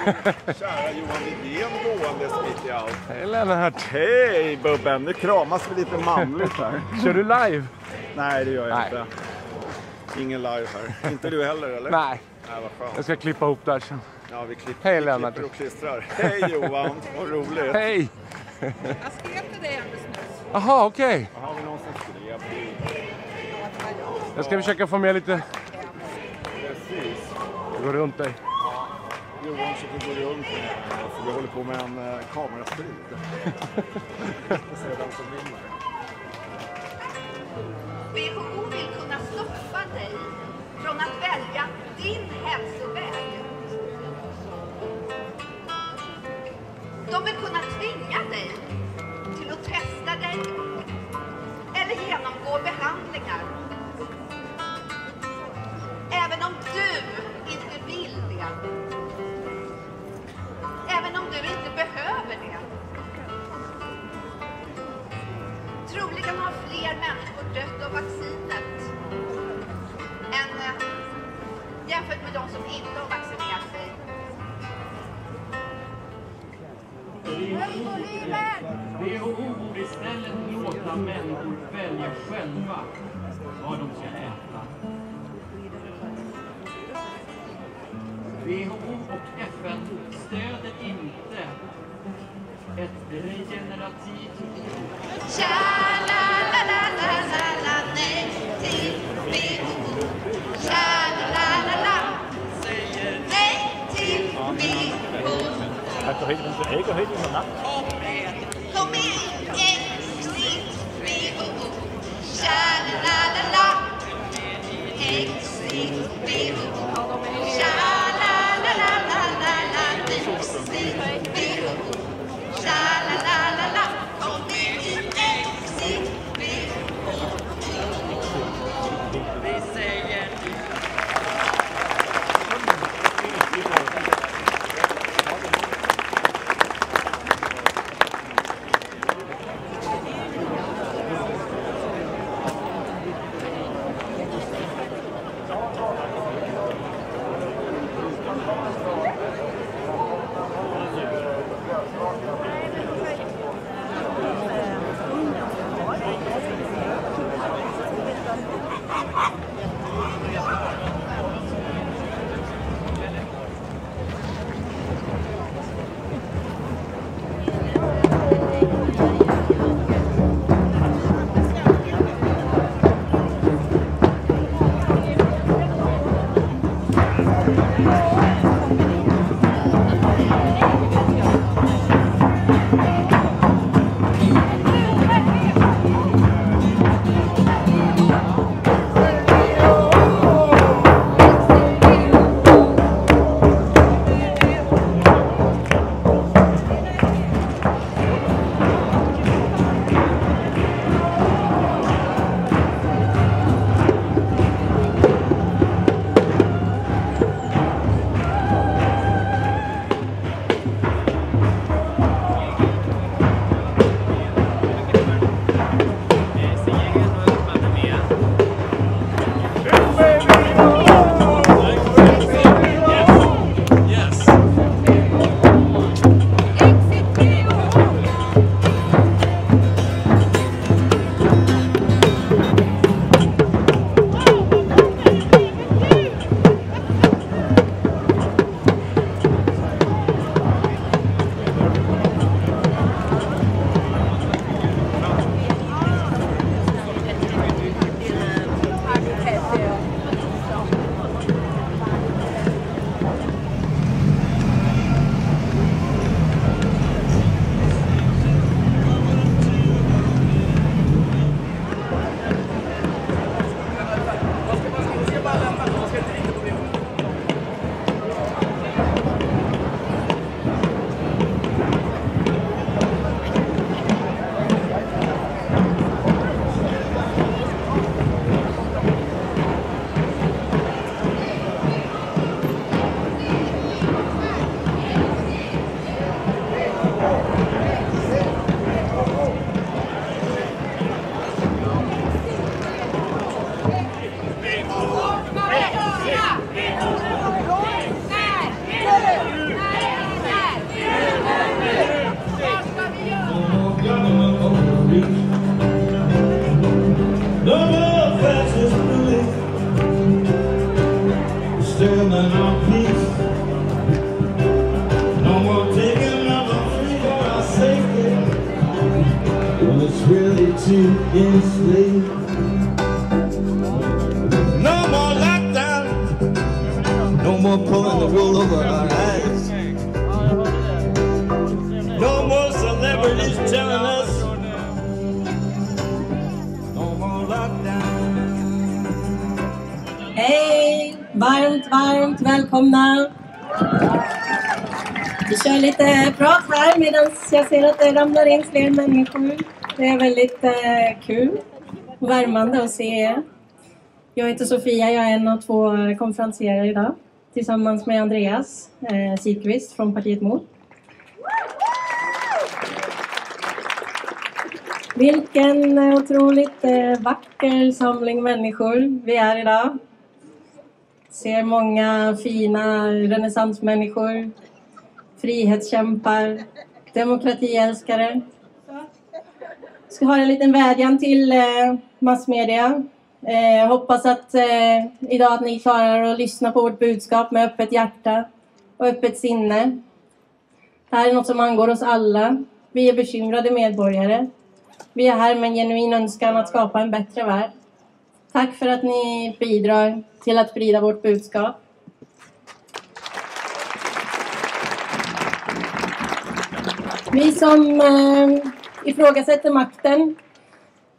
Kära Johan Widén gåendes mitt i allt. Hej Lennart. Hej Bubben, nu kramas vi lite manligt här. Kör du live? Nej, det gör jag inte. Ingen live här. Inte du heller, eller? Nej. Nej, vad skönt. Jag ska klippa ihop där sen. Ja, vi Lennart. klipper och klistrar. Hej Johan, vad roligt. Hej. Jag skrev till dig alldeles nyss. Jaha, okej. Har vi någon som skrev? Jag ska försöka få med lite... Precis. Jag går runt dig. Johan försöker gå runt för vi håller på med en kamerastrid. Jag ska se vem som vinner. WHO vill kunna stoppa dig från att välja din hälsoväg. De vill kunna tvinga dig till att testa dig eller genomgå behandlingar. Även om du inte vill det. Även om du inte behöver det. Troligen har fler människor dött av vaccinet än jämfört med de som inte har vaccinerat sig. WHO borde istället låta människor välja själva vad de ska äta. WHO och FN stöder inte ett regenerativt Tja-la-la-la-la-la, nej till WHO. Tja-la-la-la-la, säger nej till WHO. Kom med exit WHO. Tja-la-la-la-la, exit WHO. Tja-la-la-la-la-la, exit WHO. Tja-la-la-la-la, kom med exit WHO. Vi säger German of peace. No more taking of the free for our safety. Well, it's really to enslave. No more lockdown. No more pulling the wool over our eyes. No more celebrities telling us. No more lockdown. Hej! Varmt välkomna! Vi kör lite prat här medan jag ser att det ramlar in fler människor. Det är väldigt kul och värmande att se er. Jag heter Sofia, jag är en av 2 konferenserare idag. Tillsammans med Andreas Sikvist från partiet MOT. Vilken otroligt vacker samling människor vi är idag. Ser många fina renässansmänniskor, frihetskämpar, demokratiälskare. Jag ska ha en liten vädjan till massmedia. Hoppas att idag att ni klarar att lyssna på vårt budskap med öppet hjärta och öppet sinne. Det här är något som angår oss alla. Vi är bekymrade medborgare. Vi är här med en genuin önskan att skapa en bättre värld. Tack för att ni bidrar till att sprida vårt budskap. Vi som ifrågasätter makten,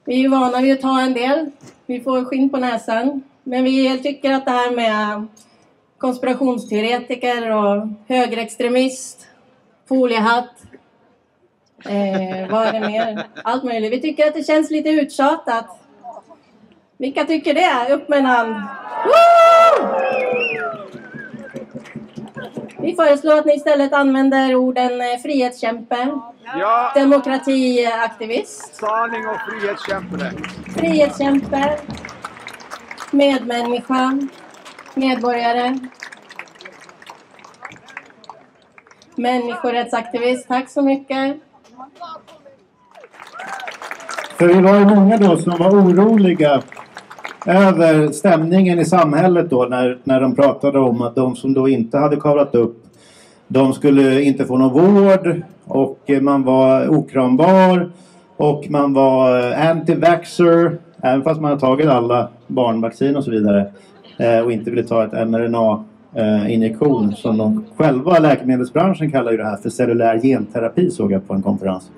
vi är ju vana vid att ta en del. Vi får skinn på näsan. Men vi tycker att det här med konspirationsteoretiker och högerextremist, foliehatt, vad är det mer? Allt möjligt. Vi tycker att det känns lite uttjatat. Vilka tycker det? Upp med en hand. Woo! Vi föreslår att ni istället använder orden frihetskämpe, Ja. demokratiaktivist, Sanning och frihetskämpe. frihetskämpe, medmänniska, medborgare, människorättsaktivist. Tack så mycket. För vi var ju många då som var oroliga över stämningen i samhället då när de pratade om att de som då inte hade kavlat upp, de skulle inte få någon vård och man var okrambar och man var anti-vaxxer även fast man hade tagit alla barnvaccin och så vidare och inte ville ta ett mRNA-injektion som de själva, läkemedelsbranschen kallar ju det här för cellulär genterapi, såg jag på en konferens.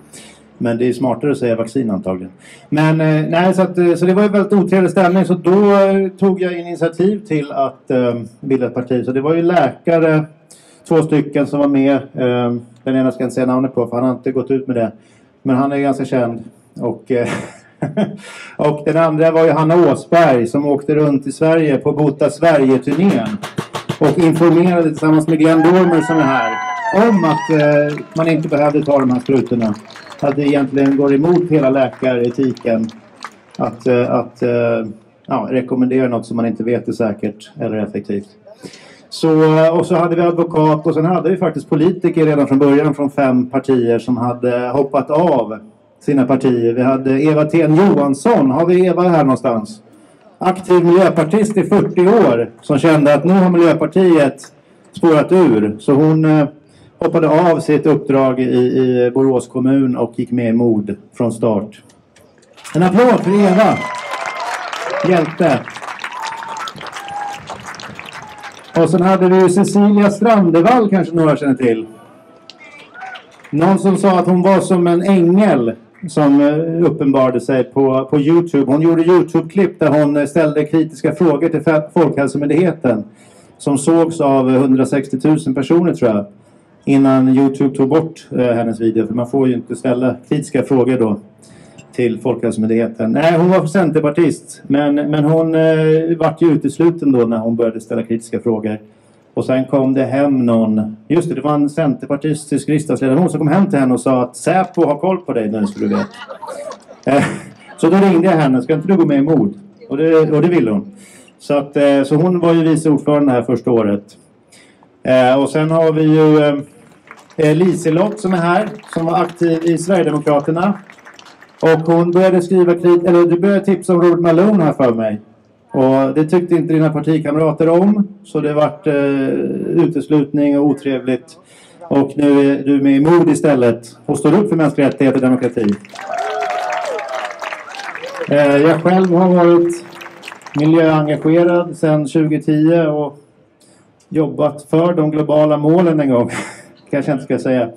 Men det är smartare att säga vaccin antagligen. Men nej, så det var ju väldigt otrevlig stämning. Så då tog jag initiativ till att bilda ett parti. Så det var ju läkare, 2 stycken som var med. Den ena ska jag inte säga namnet på för han har inte gått ut med det. Men han är ganska känd. Och, och den andra var ju Hanna Åsberg som åkte runt i Sverige på Bota Sverige-turnén. Och informerade tillsammans med Glenn Dormer som är här om att man inte behövde ta de här sprutorna. Att det egentligen går emot hela läkaretiken att rekommendera något som man inte vet är säkert eller effektivt. Och så hade vi advokat och sen hade vi faktiskt politiker redan från början från 5 partier som hade hoppat av sina partier. Vi hade Eva Ten Johansson, har vi Eva här någonstans? Aktiv miljöpartist i 40 år som kände att nu har Miljöpartiet spårat ur. Så hon hoppade av sitt uppdrag i Borås kommun och gick med i mod från start. En applåd för Eva. Hjälte. Och sen hade vi Cecilia Strandevall, kanske några känner till. Någon som sa att hon var som en ängel som uppenbarade sig på YouTube. Hon gjorde YouTube-klipp där hon ställde kritiska frågor till Folkhälsomyndigheten. Som sågs av 160 000 personer tror jag. Innan YouTube tog bort hennes video. För man får ju inte ställa kritiska frågor då till Folkhälsomyndigheten. Nej, hon var centerpartist. Men hon vart ju utesluten då när hon började ställa kritiska frågor. Och sen kom det hem någon... Just det var en centerpartistisk riksdagsledamot som kom hem till henne och sa att Säpo har koll på dig nu, så du vet. Så då ringde jag henne. Ska inte du gå med i mod? Och det ville hon. Så hon var ju vice ordförande här första året. Och sen har vi ju Liselott som är här. Som var aktiv i Sverigedemokraterna. Och hon började du började tipsa om Robert Malone här för mig. Och det tyckte inte dina partikamrater om. Så det vart uteslutning och otrevligt. Och nu är du med i MOD istället och står upp för mänskliga rättigheter och demokrati. Jag själv har varit miljöengagerad sedan 2010 och jobbat för de globala målen en gång. Kanske inte ska säga.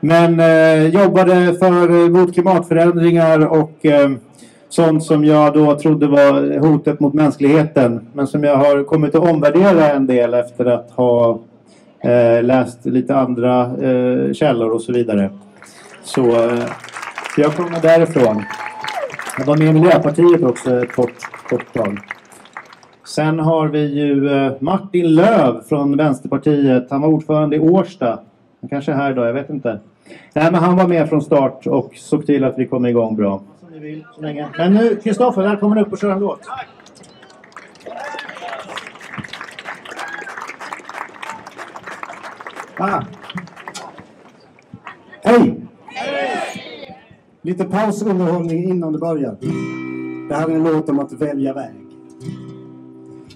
Men jobbade mot klimatförändringar och sånt som jag då trodde var hotet mot mänskligheten. Men som jag har kommit att omvärdera en del efter att ha läst lite andra källor och så vidare. Så jag kommer därifrån. Jag var med i Miljöpartiet också ett kort tag. Sen har vi ju Martin Löv från Vänsterpartiet. Han var ordförande i Årsta. Han kanske är här idag, jag vet inte. Nej, men han var med från start och såg till att vi kom igång bra. Som ni vill, så länge. Men nu, Kristoffer, välkommen upp och köra en låt. Hej! Lite pausunderhållning innan det börjar. Det här är en låt om att välja väg.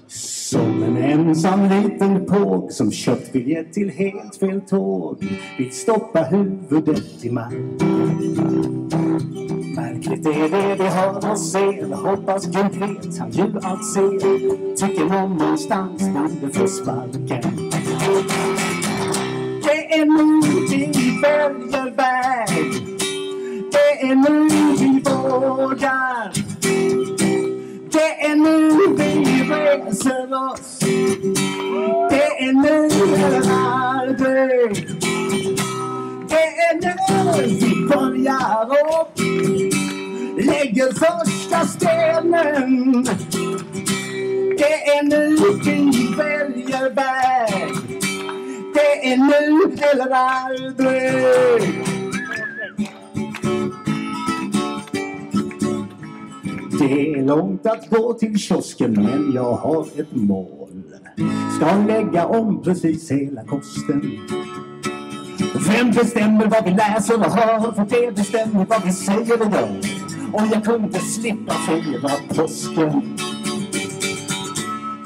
Som en ensam liten påg som köpt biljett till helt fel tåg vill stoppa huvudet i marken. Märkligt är det vi hör och ser. Hoppas Gud vet han ju allt ser. Tycker någonstans borde få sparken. Det är nu vi väljer väg. Det är nu vi vågar. Det är nu vi reser oss. Det är nu eller aldrig. Det är nu vi börjar upp. Lägger första stenen. Det är nu vi väljer väg. Det är nu eller aldrig. Det är långt att gå till kiosken men jag har ett mål. Ska lägga om precis hela kosten. Vem bestämmer vad vi läser och hör? För det bestämmer vad vi säger och gör. Och jag kunde slippa fira påsken.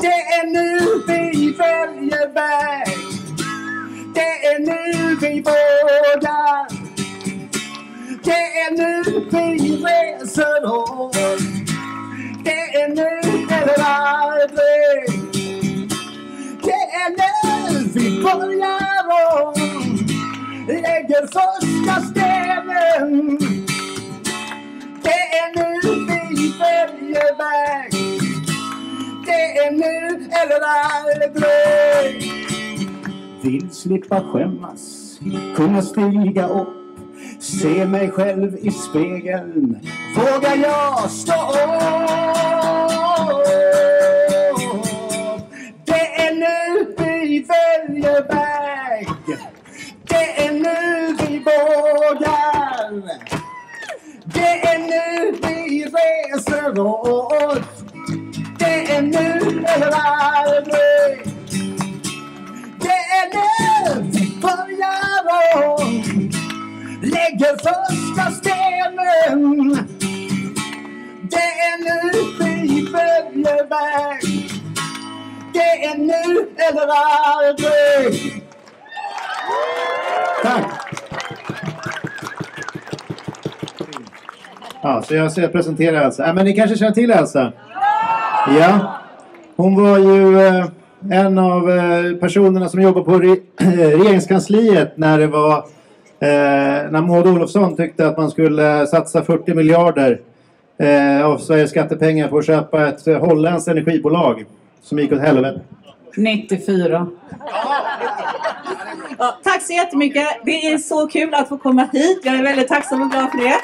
Det är nu vi väljer väg. Det är nu vi vågar. Det är nu vi reser oss. Det är nu eller aldrig. Det är nu vi börjar om. Lägger första stenen. Det är nu vi väljer väg. Det är nu eller aldrig. Vill slippa skämmas. Kunna stiga upp. Se mig själv i spegeln. Vågar jag stå upp? Det är nu vi väljer väg. Det är nu vi vågar. Det är nu vi reser oss. Det är nu eller aldrig. Det är nu vi börjar om. Lägger första stenen. Det är nu vi väljer väg. Det är nu eller aldrig. Tack. Ja, så jag ska presentera Elsa. Men ni kanske känner till Elsa? Ja. Hon var ju en av personerna som jobbar på regeringskansliet när det var när Maud Olofsson tyckte att man skulle satsa 40 miljarder av Sveriges skattepengar på att köpa ett holländskt energibolag som gick åt helvete. 94. Ja, tack så jättemycket. Det är så kul att få komma hit. Jag är väldigt tacksam och glad för det.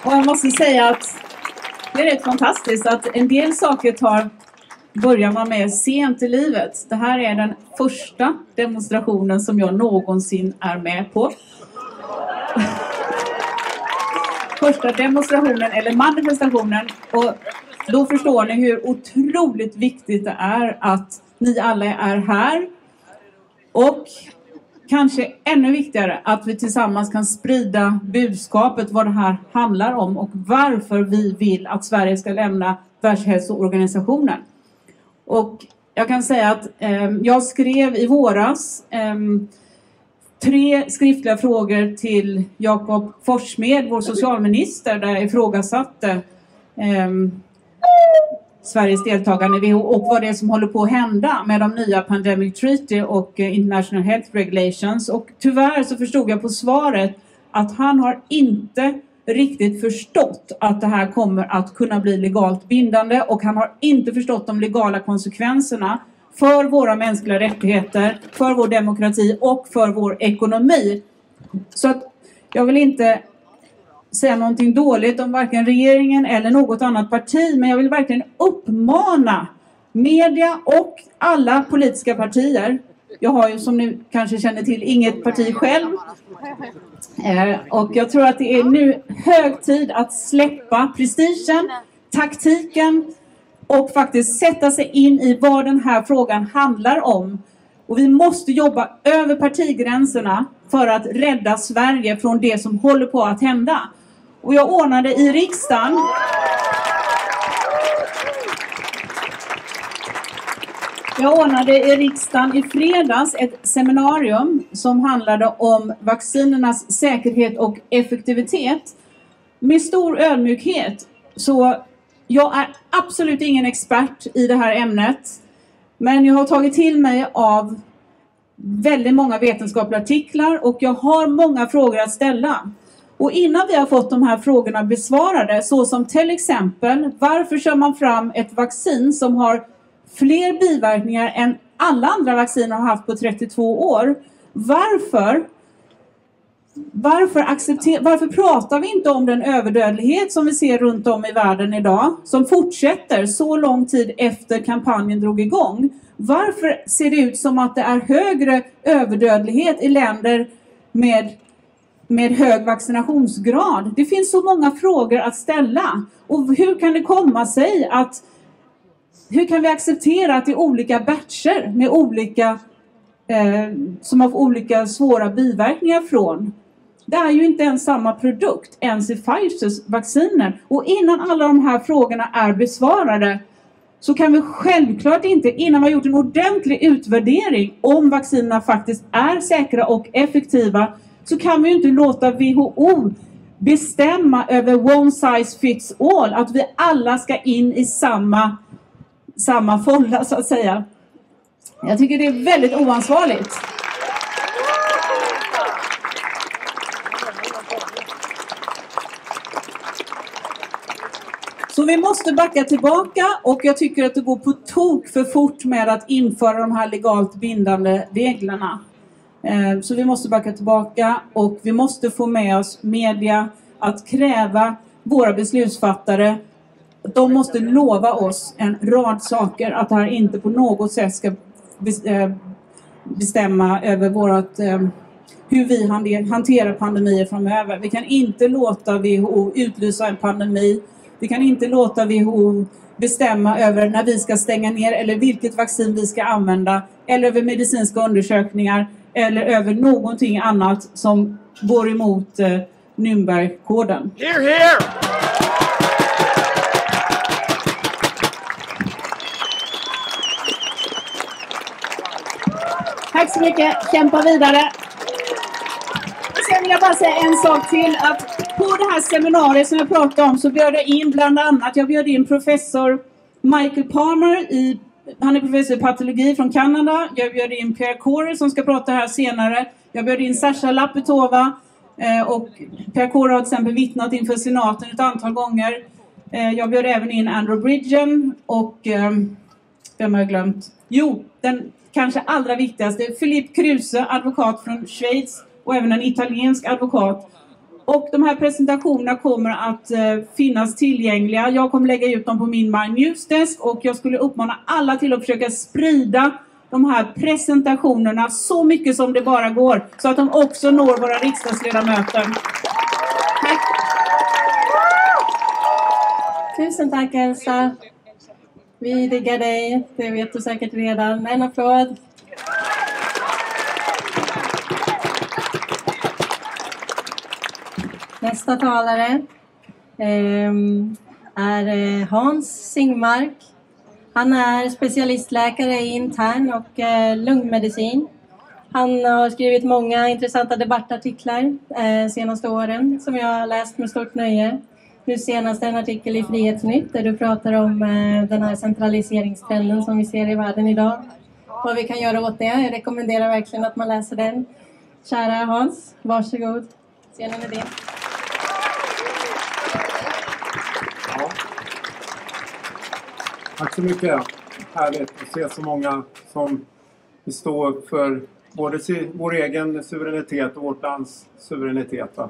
Och jag måste säga att det är rätt fantastiskt att en del saker börjar man med sent i livet. Det här är den första demonstrationen som jag någonsin är med på. Första demonstrationen eller manifestationen. Och då förstår ni hur otroligt viktigt det är att ni alla är här. Och kanske ännu viktigare att vi tillsammans kan sprida budskapet vad det här handlar om och varför vi vill att Sverige ska lämna Världshälsoorganisationen. Och jag kan säga att jag skrev i våras 3 skriftliga frågor till Jakob Forssmed, vår socialminister, där jag ifrågasatte Sveriges deltagande i WHO och vad det är som håller på att hända med de nya Pandemic Treaty och International Health Regulations. Och tyvärr så förstod jag på svaret att han har inte riktigt förstått att det här kommer att kunna bli legalt bindande, och han har inte förstått de legala konsekvenserna för våra mänskliga rättigheter, för vår demokrati och för vår ekonomi. Så att jag vill inte säga någonting dåligt om varken regeringen eller något annat parti, men jag vill verkligen uppmana media och alla politiska partier. Jag har ju, som ni kanske känner till, inget parti själv. Och jag tror att det är nu hög tid att släppa prestigen, taktiken och faktiskt sätta sig in i vad den här frågan handlar om. Och vi måste jobba över partigränserna för att rädda Sverige från det som håller på att hända. Och jag ordnade i riksdagen i fredags ett seminarium som handlade om vaccinernas säkerhet och effektivitet med stor ödmjukhet. Så jag är absolut ingen expert i det här ämnet, men jag har tagit till mig av väldigt många vetenskapliga artiklar och jag har många frågor att ställa. Och innan vi har fått de här frågorna besvarade, så som till exempel, varför kör man fram ett vaccin som har fler biverkningar än alla andra vacciner har haft på 32 år? Varför pratar vi inte om den överdödlighet som vi ser runt om i världen idag, som fortsätter så lång tid efter kampanjen drog igång? Varför ser det ut som att det är högre överdödlighet i länder med hög vaccinationsgrad? Det finns så många frågor att ställa. Och hur kan det komma sig att hur kan vi acceptera att det är olika batcher med olika som har olika svåra biverkningar från? Det är ju inte ens samma produkt ens i Pfizers vacciner. Och innan alla de här frågorna är besvarade så kan vi självklart inte, innan vi har gjort en ordentlig utvärdering om vaccinerna faktiskt är säkra och effektiva, så kan vi ju inte låta WHO bestämma över one size fits all, att vi alla ska in i samma folla så att säga. Jag tycker det är väldigt oansvarigt. Så vi måste backa tillbaka, och jag tycker att det går på tok för fort med att införa de här legalt bindande reglerna. Så vi måste backa tillbaka, och vi måste få med oss media att kräva våra beslutsfattare. De måste lova oss en rad saker, att det här inte på något sätt ska bestämma över hur vi hanterar pandemier framöver. Vi kan inte låta WHO utlysa en pandemi. Vi kan inte låta WHO bestämma över när vi ska stänga ner eller vilket vaccin vi ska använda, eller över medicinska undersökningar eller över någonting annat som går emot Nürnbergkoden. Here, here! Tack så mycket. Kämpa vidare. Sen vill jag bara säga en sak till. Att på det här seminariet som jag pratade om så bjöd jag in bland annat. Jag bjöd in professor Michael Palmer. Han är professor i patologi från Kanada. Jag bjöd in Pierre Corey som ska prata här senare. Jag bjöd in Sasha Lapetova. Och Pierre Corey har till exempel vittnat inför senaten ett antal gånger. Jag bjöd även in Andrew Bridgen. Och vem har jag glömt? Jo, den kanske allra viktigaste, Philippe Kruse, advokat från Schweiz, och även en italiensk advokat. Och de här presentationerna kommer att finnas tillgängliga. Jag kommer lägga ut dem på min My Newsdesk, och jag skulle uppmana alla till att försöka sprida de här presentationerna så mycket som det bara går, så att de också når våra riksdagsledamöter. Tack! Tusen tack Elsa. Vi diggar dig, det vet du säkert redan. En applåd. nästa talare är Hans Singmark. Han är specialistläkare i intern och lungmedicin. Han har skrivit många intressanta debattartiklar senaste åren som jag har läst med stort nöje. Nu senast en artikel i Frihetsnytt där du pratar om den här centraliseringstrenden som vi ser i världen idag. Vad vi kan göra åt det. Jag rekommenderar verkligen att man läser den. Kära Hans, varsågod. Scenen är din. Ja. Tack så mycket. Härligt att se så många som står upp för både vår egen suveränitet och vårt lands suveränitet. Va?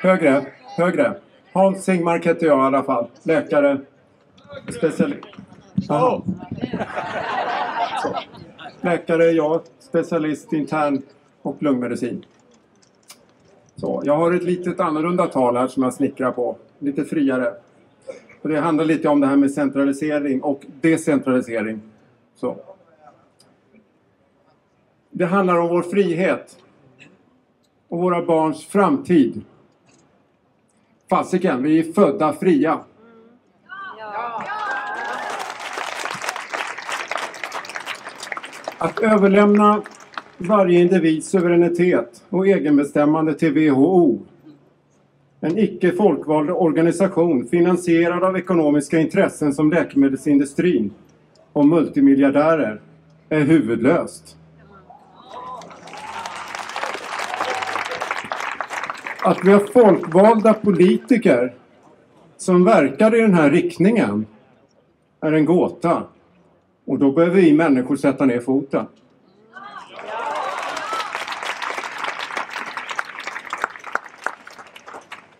Högre, högre. Hans Singmark heter jag i alla fall. Läkare, specialist. Ja. Läkare, jag, specialist intern och lungmedicin. Så, jag har ett litet annorlunda tal här som jag snickrar på. Lite friare. Och det handlar lite om det här med centralisering och decentralisering. Så. Det handlar om vår frihet och våra barns framtid. Fasiken, vi är födda fria. Att överlämna varje individs suveränitet och egenbestämmande till WHO, en icke folkvald organisation finansierad av ekonomiska intressen som läkemedelsindustrin och multimiljardärer, är huvudlöst. Att vi har folkvalda politiker som verkar i den här riktningen är en gåta. Och då behöver vi människor sätta ner foten.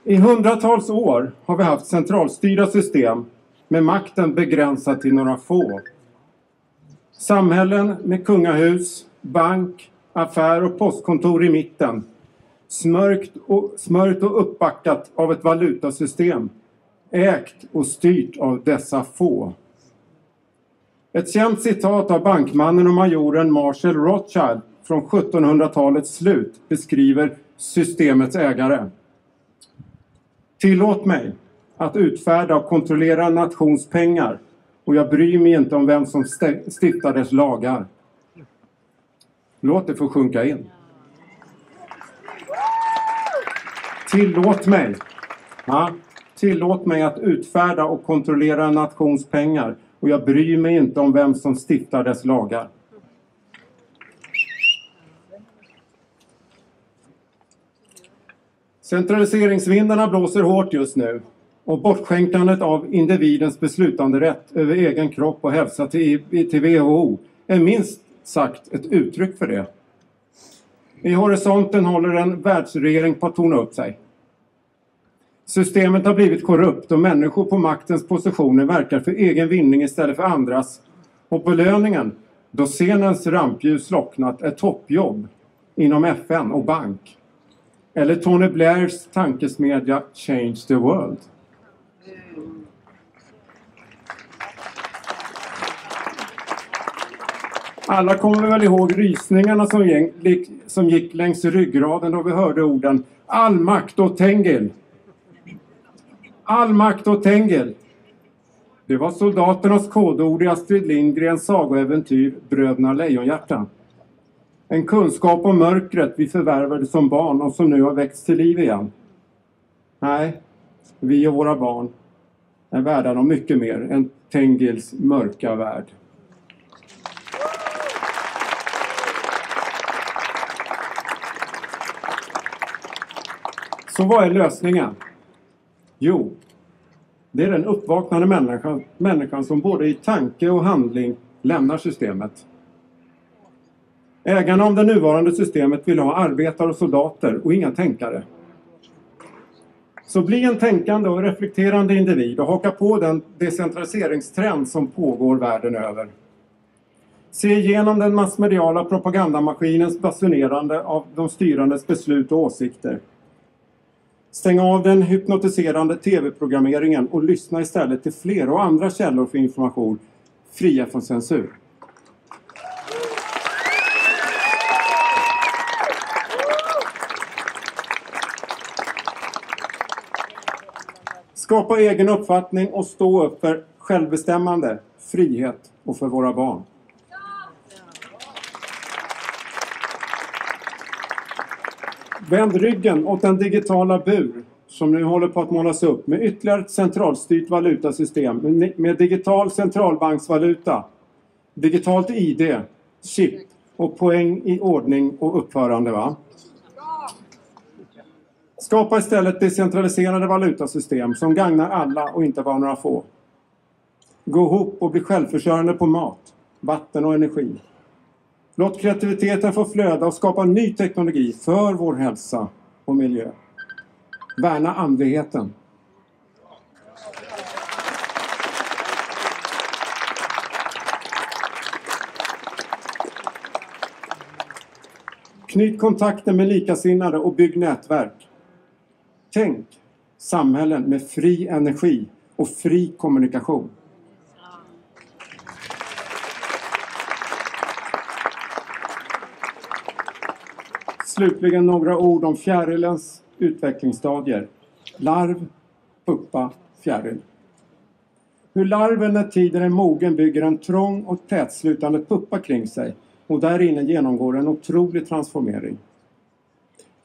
I hundratals år har vi haft centralstyrda system med makten begränsad till några få. Samhällen med kungahus, bank, affär och postkontor i mitten. Smörjt och uppbackat av ett valutasystem. Ägt och styrt av dessa få. Ett känt citat av bankmannen och majoren Marshall Rothschild från 1700-talets slut beskriver systemets ägare. Tillåt mig att utfärda och kontrollera en nations pengar och jag bryr mig inte om vem som stiftar dess lagar. Låt det få sjunka in. Tillåt mig att utfärda och kontrollera en nations pengar och jag bryr mig inte om vem som stiftar dess lagar. Centraliseringsvindarna blåser hårt just nu och bortskänkandet av individens beslutanderätt över egen kropp och hälsa till WHO är minst sagt ett uttryck för det. I horisonten håller en världsregering på att torna upp sig. Systemet har blivit korrupt och människor på maktens positioner verkar för egen vinning istället för andras. Och belöningen, då scenens rampljus slocknat, är toppjobb inom FN och bank. Eller Tony Blairs tankesmedja Change the World. Alla kommer väl ihåg rysningarna som gick längs ryggraden då vi hörde orden all makt åt Tengil. All makt åt Tengil. Det var soldaternas kodord i Astrid Lindgrens sagoäventyr Bröderna Lejonhjärta. En kunskap om mörkret vi förvärvade som barn och som nu har växt till liv igen. Nej, vi och våra barn är värda något mycket mer än Tengils mörka värld. Så vad är lösningen? Jo, det är den uppvaknande människan som både i tanke och handling lämnar systemet. Ägarna av det nuvarande systemet vill ha arbetare och soldater och inga tänkare. Så bli en tänkande och reflekterande individ och haka på den decentraliseringstrend som pågår världen över. Se igenom den massmediala propagandamaskinens basunerande av de styrandes beslut och åsikter. Stäng av den hypnotiserande tv-programmeringen och lyssna istället till fler och andra källor för information fria från censur. Skapa egen uppfattning och stå upp för självbestämmande, frihet och för våra barn. Vänd ryggen åt den digitala bur som nu håller på att målas upp med ytterligare ett centralstyrt valutasystem med digital centralbanksvaluta, digitalt ID, chip och poäng i ordning och uppförande. Va? Skapa istället decentraliserade valutasystem som gagnar alla och inte bara några få. Gå ihop och bli självförsörjande på mat, vatten och energi. Låt kreativiteten få flöda och skapa ny teknologi för vår hälsa och miljö. Värna andligheten. Knyt kontakter med likasinnade och bygg nätverk. Tänk samhällen med fri energi och fri kommunikation. Slutligen några ord om fjärilens utvecklingsstadier. Larv, puppa, fjäril. Hur larven när tiden är mogen bygger en trång och tätslutande puppa kring sig och där inne genomgår en otrolig transformering.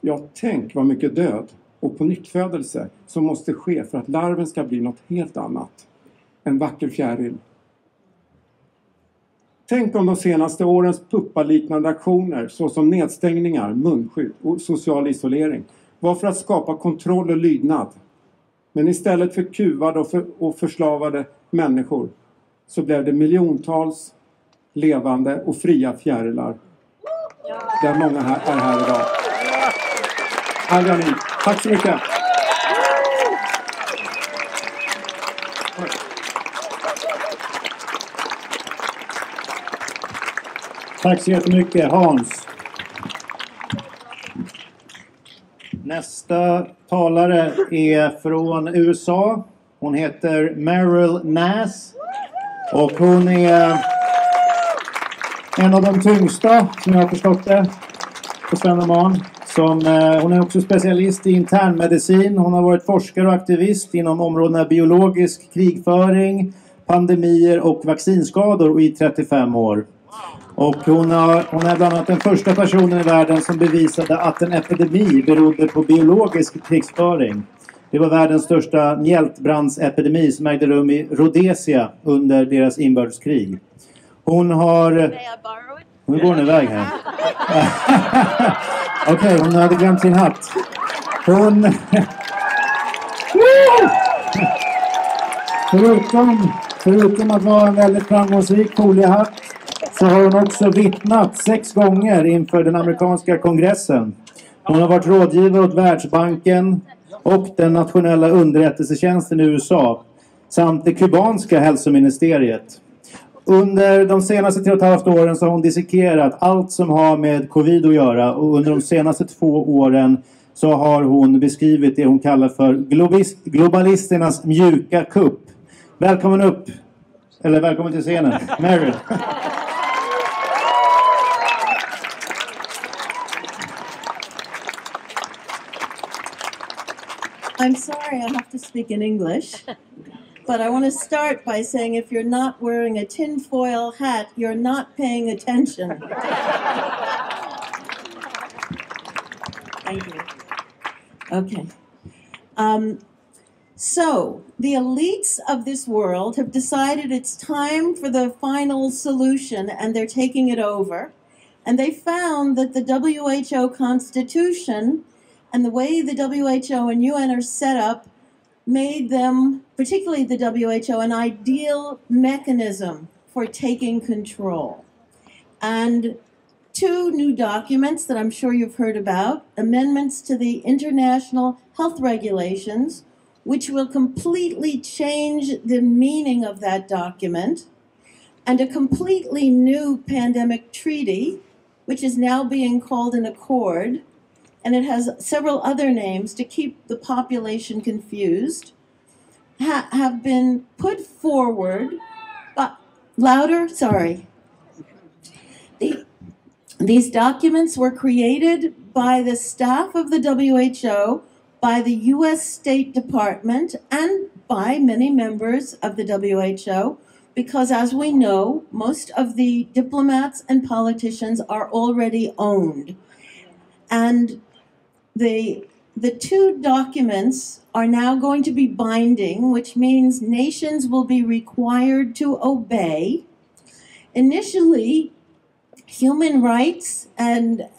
Ja, tänk vad mycket död och på nyttfödelse som måste ske för att larven ska bli något helt annat. En vacker fjäril. Tänk om de senaste årens puppaliknande aktioner såsom nedstängningar, munskydd och social isolering var för att skapa kontroll och lydnad. Men istället för kuvade och förslavade människor så blev det miljontals levande och fria fjärilar. Där många är här idag. Här är ni. Tack så mycket. Tack så jättemycket, Hans. Nästa talare är från USA. Hon heter Meryl Nass. Och hon är en av de tyngsta, som jag har förstått det, på Svenneman. Hon är också specialist i internmedicin. Hon har varit forskare och aktivist inom områdena biologisk krigföring, pandemier och vaccinskador i 35 år. Och hon är bland annat den första personen i världen som bevisade att en epidemi berodde på biologisk krigsföring. Det var världens största mjältbrandsepidemi som ägde rum i Rhodesia under deras inbördeskrig. Hon går hon iväg här. Okej, hon hade glömt sin hatt. Förutom att vara en väldigt framgångsrik foliehatt så har hon också vittnat 6 gånger inför den amerikanska kongressen. Hon har varit rådgivare åt Världsbanken och den nationella underrättelsetjänsten i USA samt det kubanska hälsoministeriet. Under de senaste 3,5 åren så har hon dissekerat allt som har med covid att göra och under de senaste 2 åren så har hon beskrivit det hon kallar för globalisternas mjuka kupp. Välkommen upp, eller välkommen till scenen, Meryl. I'm sorry, I have to speak in English, but I want to start by saying if you're not wearing a tinfoil hat, you're not paying attention. Thank you. Okay. So, the elites of this world have decided it's time for the final solution, and they're taking it over. And they found that the WHO Constitution and the way the WHO and UN are set up made them, particularly the WHO, an ideal mechanism for taking control. And 2 new documents that I'm sure you've heard about, amendments to the international health regulations, which will completely change the meaning of that document, and a completely new pandemic treaty, which is now being called an accord, and it has several other names to keep the population confused, have been put forward, louder, sorry. These documents were created by the staff of the WHO, by the US State Department, and by many members of the WHO, because as we know, most of the diplomats and politicians are already owned. And the two documents are now going to be binding, which means nations will be required to obey. Initially, human rights and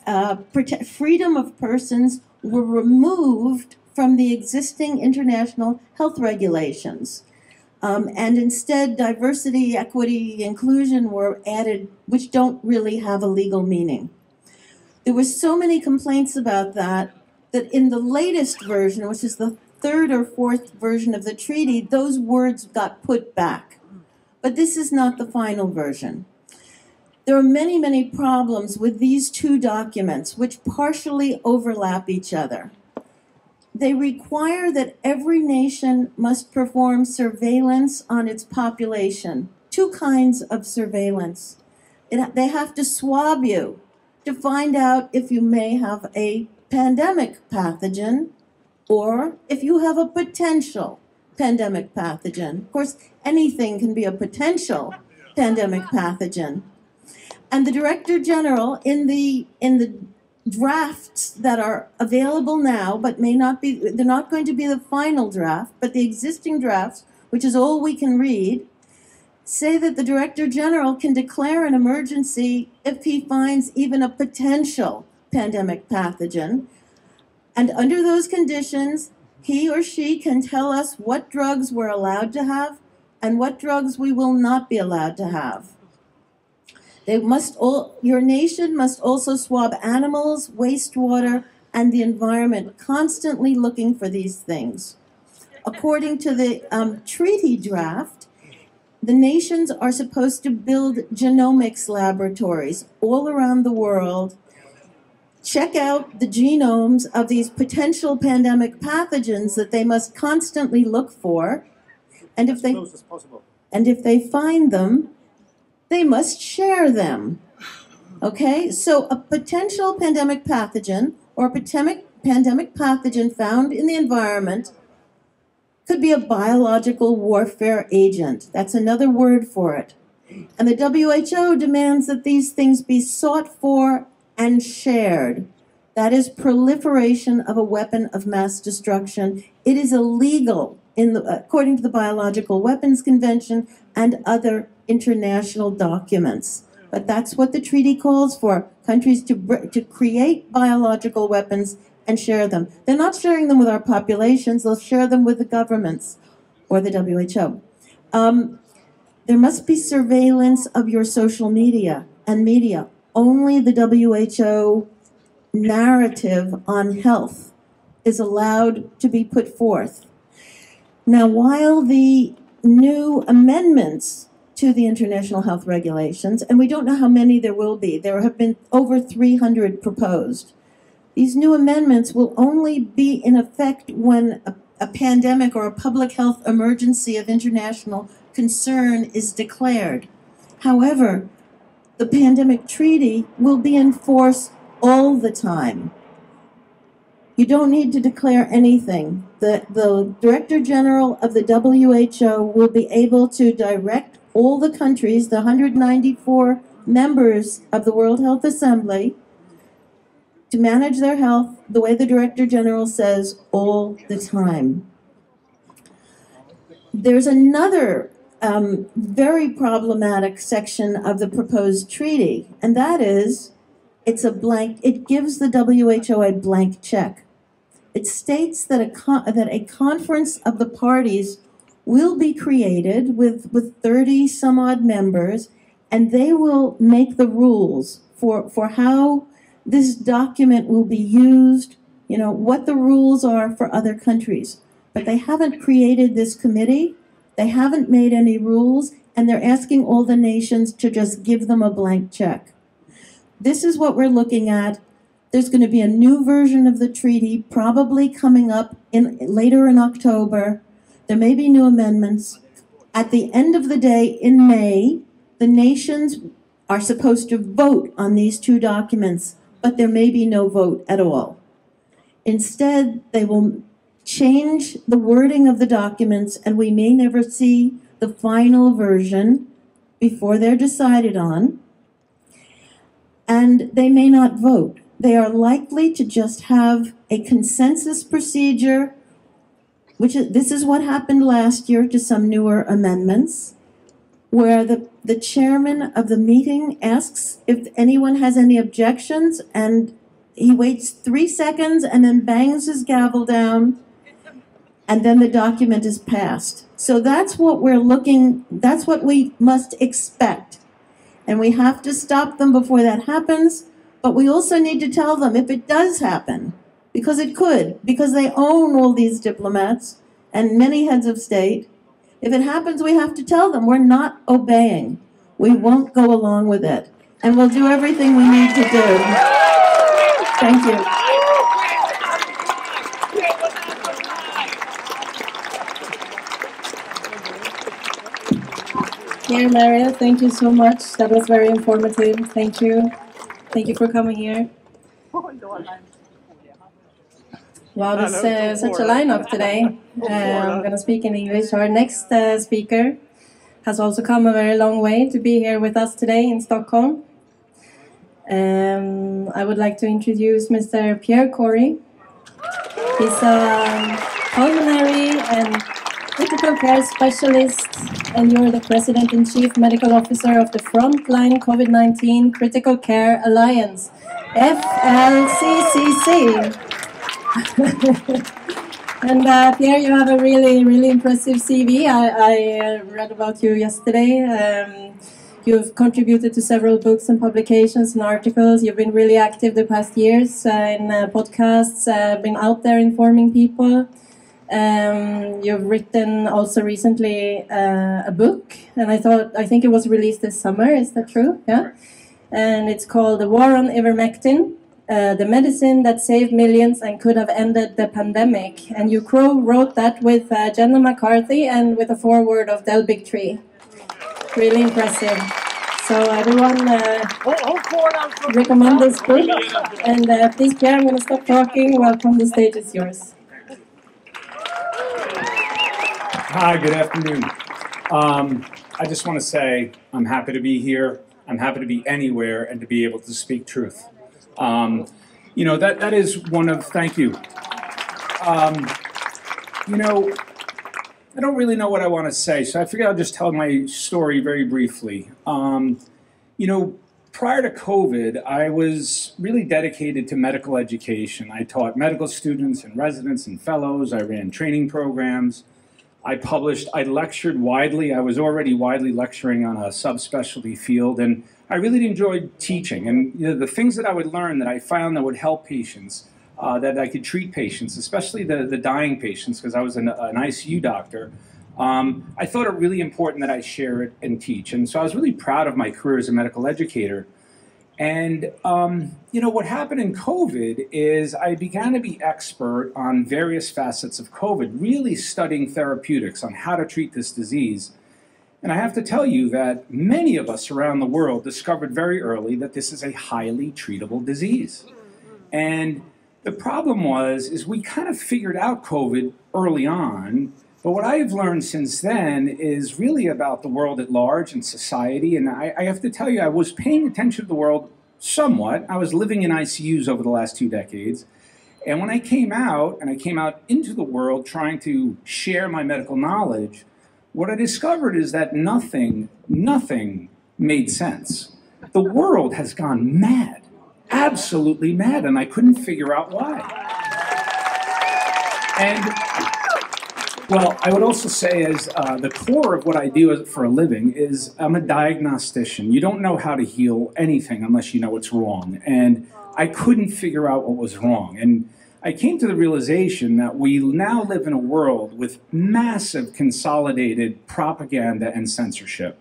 freedom of persons were removed from the existing international health regulations. And instead, diversity, equity, inclusion were added, which don't really have a legal meaning. There were so many complaints about that in the latest version, which is the third or fourth version of the treaty, those words got put back. But this is not the final version. There are many, many problems with these two documents, which partially overlap each other. They require that every nation must perform surveillance on its population, two kinds of surveillance. They have to swab you to find out if you may have a pandemic pathogen or if you have a potential pandemic pathogen. Of course, anything can be a potential pandemic pathogen. And the Director General in the drafts that are available now, but they're not going to be the final draft, but the existing drafts, which is all we can read, say that the Director General can declare an emergency if he finds even a potential pandemic pathogen. And under those conditions, he or she can tell us what drugs we're allowed to have and what drugs we will not be allowed to have. Your nation must also swab animals, wastewater, and the environment, constantly looking for these things. According to the treaty draft, the nations are supposed to build genomics laboratories all around the world, check out the genomes of these potential pandemic pathogens that they must constantly look for, and if they find them, they must share them. Okay, so a potential pandemic pathogen or a pandemic pathogen found in the environment could be a biological warfare agent. That's another word for it. And the WHO demands that these things be sought for and shared. That is proliferation of a weapon of mass destruction. It is illegal according to the Biological Weapons Convention and other international documents. But that's what the treaty calls for, countries to create biological weapons and share them. They're not sharing them with our populations, they'll share them with the governments or the WHO. There must be surveillance of your social media and media. Only the WHO narrative on health is allowed to be put forth. Now, while the new amendments to the international health regulations, and we don't know how many there will be, there have been over 300 proposed. These new amendments will only be in effect when a pandemic or a public health emergency of international concern is declared. However, the pandemic treaty will be in force all the time. You don't need to declare anything. The Director General of the WHO will be able to direct all the countries, the 194 members of the World Health Assembly, to manage their health the way the Director General says all the time. There's another very problematic section of the proposed treaty, and that is it gives the WHO a blank check. It states that a conference of the parties will be created with 30 some odd members, and they will make the rules for how this document will be used, what the rules are for other countries. But they haven't created this committee, they haven't made any rules, and they're asking all the nations to just give them a blank check. This is what we're looking at. There's going to be a new version of the treaty probably coming up later in October. There may be new amendments. At the end of the day, in May, the nations are supposed to vote on these two documents, but there may be no vote at all. Instead, they will change the wording of the documents, and we may never see the final version before they're decided on. And they may not vote. They are likely to just have a consensus procedure, this is what happened last year to some newer amendments, where the chairman of the meeting asks if anyone has any objections, and he waits 3 seconds and then bangs his gavel down, and then the document is passed. So that's what that's what we must expect. And we have to stop them before that happens, but we also need to tell them if it does happen, because it could, because they own all these diplomats and many heads of state. If it happens, we have to tell them we're not obeying. We won't go along with it. And we'll do everything we need to do. Thank you. Dear Maria, thank you so much. That was very informative. Thank you. Thank you for coming here. Wow, there's such a lineup today. I'm going to speak in English. Our next speaker has also come a very long way to be here with us today in Stockholm. I would like to introduce Mr. Pierre Corey. He's a pulmonary and critical care specialist, and you're the President and Chief Medical Officer of the Frontline COVID-19 Critical Care Alliance, FLCCC. And Pierre, you have a really impressive CV. I read about you yesterday. You've contributed to several books and publications and articles. You've been really active the past years in podcasts, been out there informing people. You've written also recently a book, and I think it was released this summer. Is that true? Yeah. And it's called The War on Ivermectin, the medicine that saved millions and could have ended the pandemic. And you co-wrote that with Jenna McCarthy and with a foreword of Del Bigtree. Really impressive. So everyone recommend this book. And please, Pierre, I'm going to stop talking. Welcome, the stage is yours. Hi, good afternoon. I just want to say I'm happy to be here. I'm happy to be anywhere and to be able to speak truth. You know, that is one of, thank you. You know, I don't really know what I want to say, so I figured I'll just tell my story very briefly. You know, prior to COVID, I was really dedicated to medical education. I taught medical students and residents and fellows. I ran training programs. I published, I lectured widely. I was already widely lecturing on a subspecialty field, and I really enjoyed teaching. And you know, the things that I would learn that I found that would help patients, that I could treat patients, especially the dying patients, because I was an ICU doctor, I thought it really important that I share it and teach. And so I was really proud of my career as a medical educator. And, you know, what happened in COVID is I began to be expert on various facets of COVID, really studying therapeutics on how to treat this disease. And I have to tell you that many of us around the world discovered very early that this is a highly treatable disease. And the problem is we kind of figured out COVID early on, but what I've learned since then is really about the world at large and society. And I have to tell you, I was paying attention to the world somewhat. I was living in ICUs over the last 2 decades. And when I came out, and I came out into the world trying to share my medical knowledge, what I discovered is that nothing made sense. The world has gone mad, absolutely mad, and I couldn't figure out why. And well, I would also say as the core of what I do for a living is I'm a diagnostician. You don't know how to heal anything unless you know what's wrong. And I couldn't figure out what was wrong. And I came to the realization that we now live in a world with massive consolidated propaganda and censorship.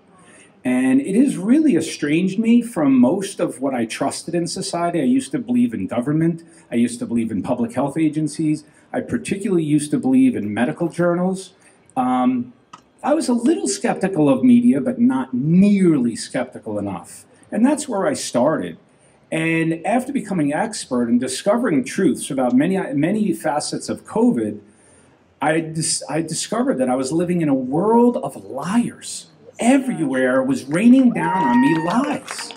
And it has really estranged me from most of what I trusted in society. I used to believe in government. I used to believe in public health agencies. I particularly used to believe in medical journals. I was a little skeptical of media, but not nearly skeptical enough. And that's where I started. And after becoming expert and discovering truths about many facets of COVID, I discovered that I was living in a world of liars. Everywhere was raining down on me lies.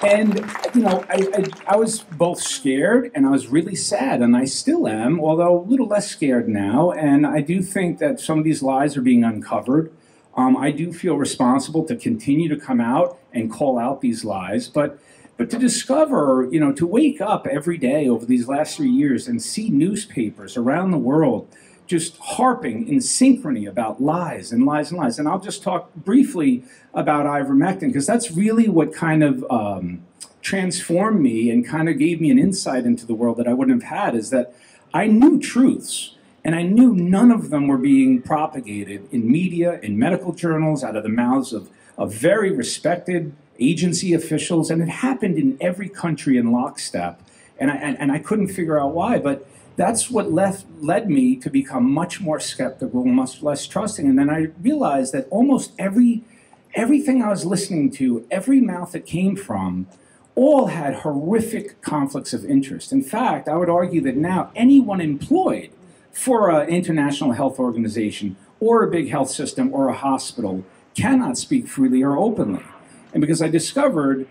And, you know, I was both scared and I was really sad, and I still am, although a little less scared now. And I do think that some of these lies are being uncovered. I do feel responsible to continue to come out and call out these lies. But to discover, you know, to wake up every day over these last 3 years and see newspapers around the world just harping in synchrony about lies and lies and lies. And I'll just talk briefly about ivermectin, because that's really what kind of transformed me and kind of gave me an insight into the world that I wouldn't have had, is that I knew truths, and I knew none of them were being propagated in media, in medical journals, out of the mouths of very respected agency officials, and it happened in every country in lockstep. And I couldn't figure out why, but that's what led me to become much more skeptical, much less trusting. And then I realized that almost everything I was listening to, every mouth it came from, all had horrific conflicts of interest. In fact, I would argue that now anyone employed for an international health organization or a big health system or a hospital cannot speak freely or openly. And because I discovered,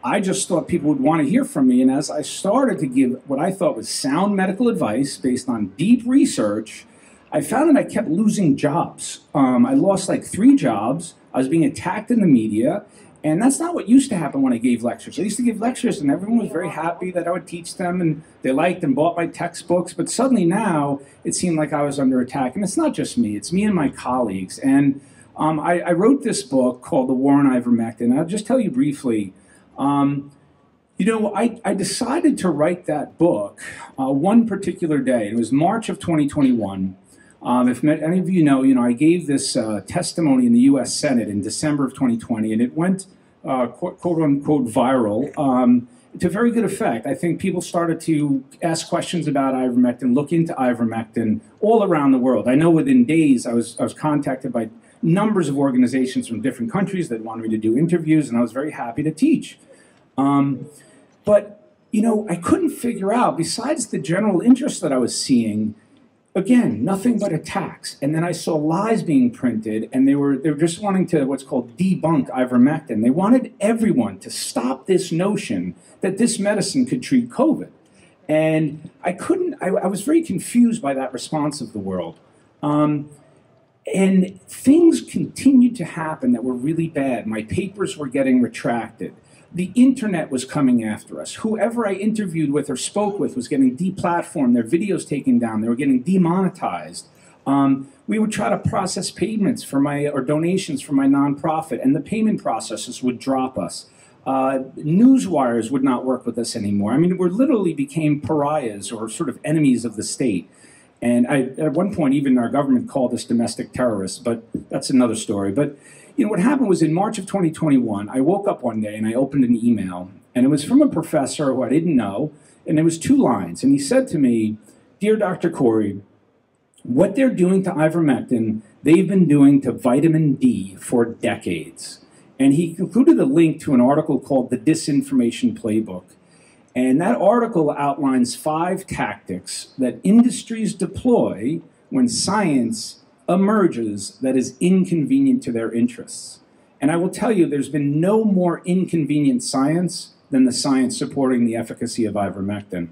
I just thought people would want to hear from me. And as I started to give what I thought was sound medical advice based on deep research, I found that I kept losing jobs. I lost like 3 jobs. I was being attacked in the media. And that's not what used to happen when I gave lectures. I used to give lectures and everyone was very happy that I would teach them, and they liked and bought my textbooks. But suddenly now it seemed like I was under attack. And it's not just me, it's me and my colleagues. And I wrote this book called The War on Ivermectin. I'll just tell you briefly. You know, I decided to write that book one particular day. It was March of 2021. If any of you know, I gave this testimony in the U.S. Senate in December of 2020, and it went quote-unquote viral to very good effect. I think people started to ask questions about ivermectin, look into ivermectin all around the world. I know within days I was contacted by numbers of organizations from different countries that wanted me to do interviews, and I was very happy to teach. But, you know, I couldn't figure out, besides the general interest that I was seeing, again, nothing but attacks. And then I saw lies being printed, and they were just wanting to what's called debunk ivermectin. They wanted everyone to stop this notion that this medicine could treat COVID. And I was very confused by that response of the world. And things continued to happen that were really bad. My papers were getting retracted. The internet was coming after us. Whoever I interviewed with or spoke with was getting deplatformed, their videos taken down, they were getting demonetized. We would try to process payments for or donations for my nonprofit, and the payment processors would drop us. Newswires would not work with us anymore. I mean, we literally became pariahs or sort of enemies of the state. And at one point, even our government called us domestic terrorists, but that's another story. But you know, what happened was in March of 2021, I woke up one day and I opened an email, and it was from a professor who I didn't know, and it was 2 lines. And he said to me, "Dear Dr. Corey, what they're doing to ivermectin, they've been doing to vitamin D for decades." And he included a link to an article called The Disinformation Playbook. And that article outlines 5 tactics that industries deploy when science emerges that is inconvenient to their interests. And I will tell you, there's been no more inconvenient science than the science supporting the efficacy of ivermectin.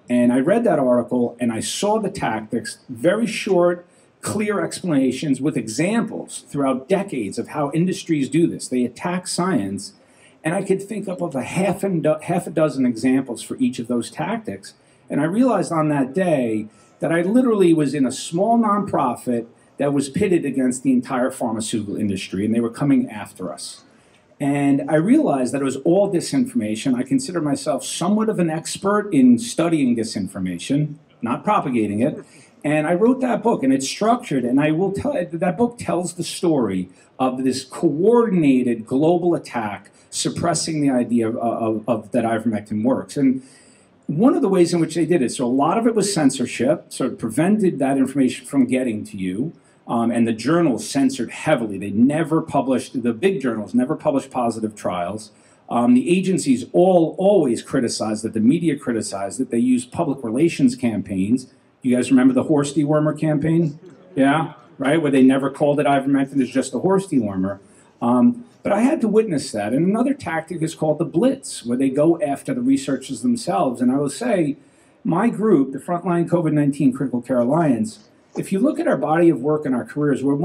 And I read that article and I saw the tactics, very short, clear explanations with examples throughout decades of how industries do this. They attack science. And I could think up of half a dozen examples for each of those tactics. And I realized on that day that I literally was in a small nonprofit that was pitted against the entire pharmaceutical industry, and they were coming after us. And I realized that it was all disinformation. I consider myself somewhat of an expert in studying disinformation, not propagating it. And I wrote that book, and it's structured, and I will tell you, that book tells the story of this coordinated global attack suppressing the idea of that ivermectin works. And one of the ways in which they did it, so a lot of it was censorship, so it prevented that information from getting to you, and the journals censored heavily. They never published, the big journals never published positive trials. The agencies always criticize, that the media criticize, that they use public relations campaigns. You guys remember the horse dewormer campaign? Yeah, right? Where they never called it ivermectin, it's just a horse dewormer. But I had to witness that. And another tactic is called the blitz, where they go after the researchers themselves. And I will say, my group, the Frontline COVID-19 Critical Care Alliance, if you look at our body of work and our careers, we're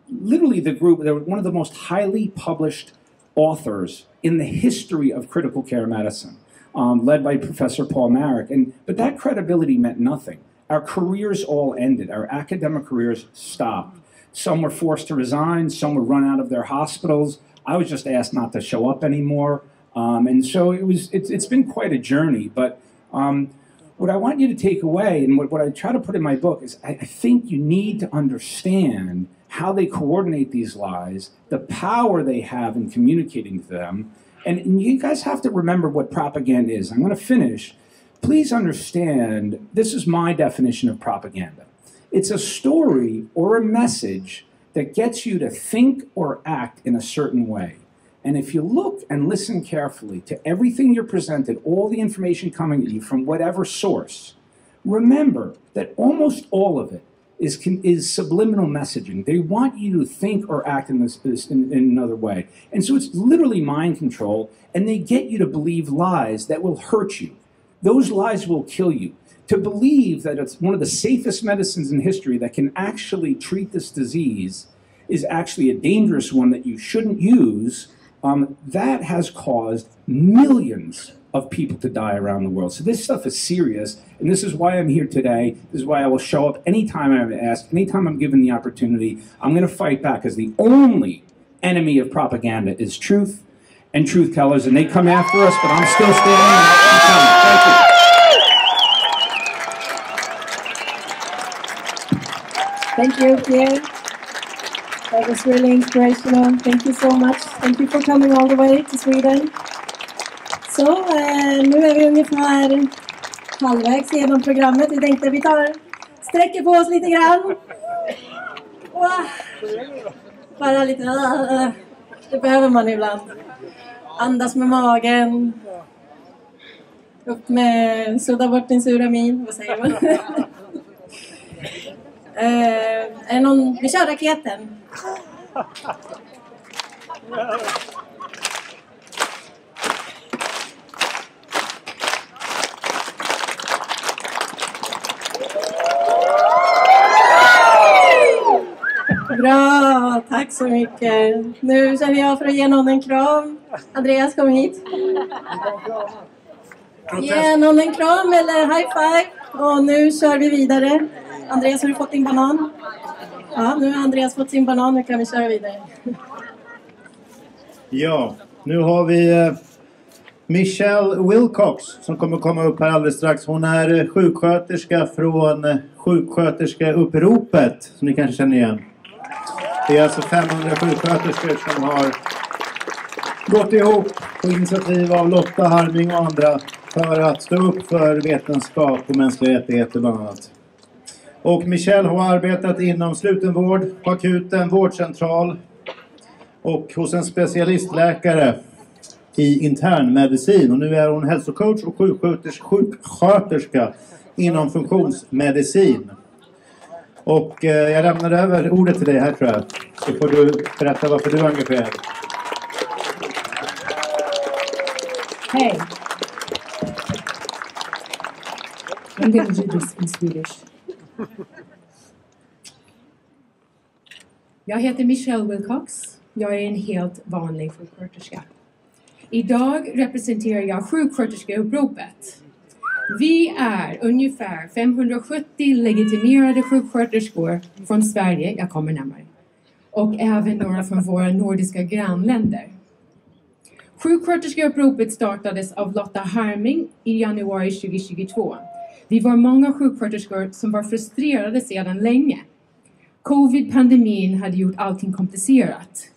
literally the group, they're one of the most highly published authors in the history of critical care medicine, led by Professor Paul Marik. But that credibility meant nothing. Our careers all ended. Our academic careers stopped. Some were forced to resign. Some were run out of their hospitals. I was just asked not to show up anymore. And so it's been quite a journey. But what I want you to take away, and what I try to put in my book, is I think you need to understand how they coordinate these lies, the power they have in communicating to them. And you guys have to remember what propaganda is. I'm going to finish. Please understand, this is my definition of propaganda. It's a story or a message that gets you to think or act in a certain way. And if you look and listen carefully to everything you're presented, all the information coming at you from whatever source, remember that almost all of it is subliminal messaging. They want you to think or act in another way. And so it's literally mind control, and they get you to believe lies that will hurt you. Those lies will kill you. To believe that it's one of the safest medicines in history that can actually treat this disease is actually a dangerous one that you shouldn't use, that has caused millions of people to die around the world. So this stuff is serious, and this is why I'm here today. This is why I will show up anytime I'm asked, anytime I'm given the opportunity. I'm going to fight back, because the only enemy of propaganda is truth and truth tellers, and they come after us, but I'm still standing. Thank you, Pierre. That was really inspirational. Thank you so much. Thank you for coming all the way to Sweden. Så, nu är vi ungefär halvvägs genom programmet. Vi tänkte vi sträcker på oss lite grann. Bara lite, det behöver man ibland. Andas med magen. Upp med, sudda bort din sura min, vad säger man? Är någon, vi kör raketen. Bra, tack så mycket. Nu känner jag för att ge någon en kram. Andreas, kom hit. Ge någon en kram eller high five. Och nu kör vi vidare. Andreas, har du fått din banan? Ja, nu har Andreas fått sin banan. Nu kan vi köra vidare. Ja, nu har vi Michelle Wilcox som kommer komma upp här alldeles strax. Hon är sjuksköterska från sjuksköterskeuppropet, som ni kanske känner igen. Det är alltså 500 sjuksköterskor som har gått ihop på initiativ av Lotta, Harming och andra för att stå upp för vetenskap och mänskliga rättigheter bland annat. Och Michelle har arbetat inom slutenvård, på akuten, vårdcentral och hos en specialistläkare i internmedicin. Och nu är hon hälsocoach och sjuksköterska inom funktionsmedicin. Och jag lämnar över ordet till dig här, tror jag. Så får du berätta varför du är engagerad. Hej. I'm going to do this in Swedish. Jag heter Michelle Wilcox. Jag är en helt vanlig sjuksköterska. Idag representerar jag sjuksköterskeuppropet. Vi är ungefär 570 legitimerade sjuksköterskor från Sverige, jag kommer närmare, och även några från våra nordiska grannländer. Sjuksköterskeuppropet startades av Lotta Harming i januari 2022. Vi var många sjuksköterskor som var frustrerade sedan länge. Covid-pandemin hade gjort allting komplicerat.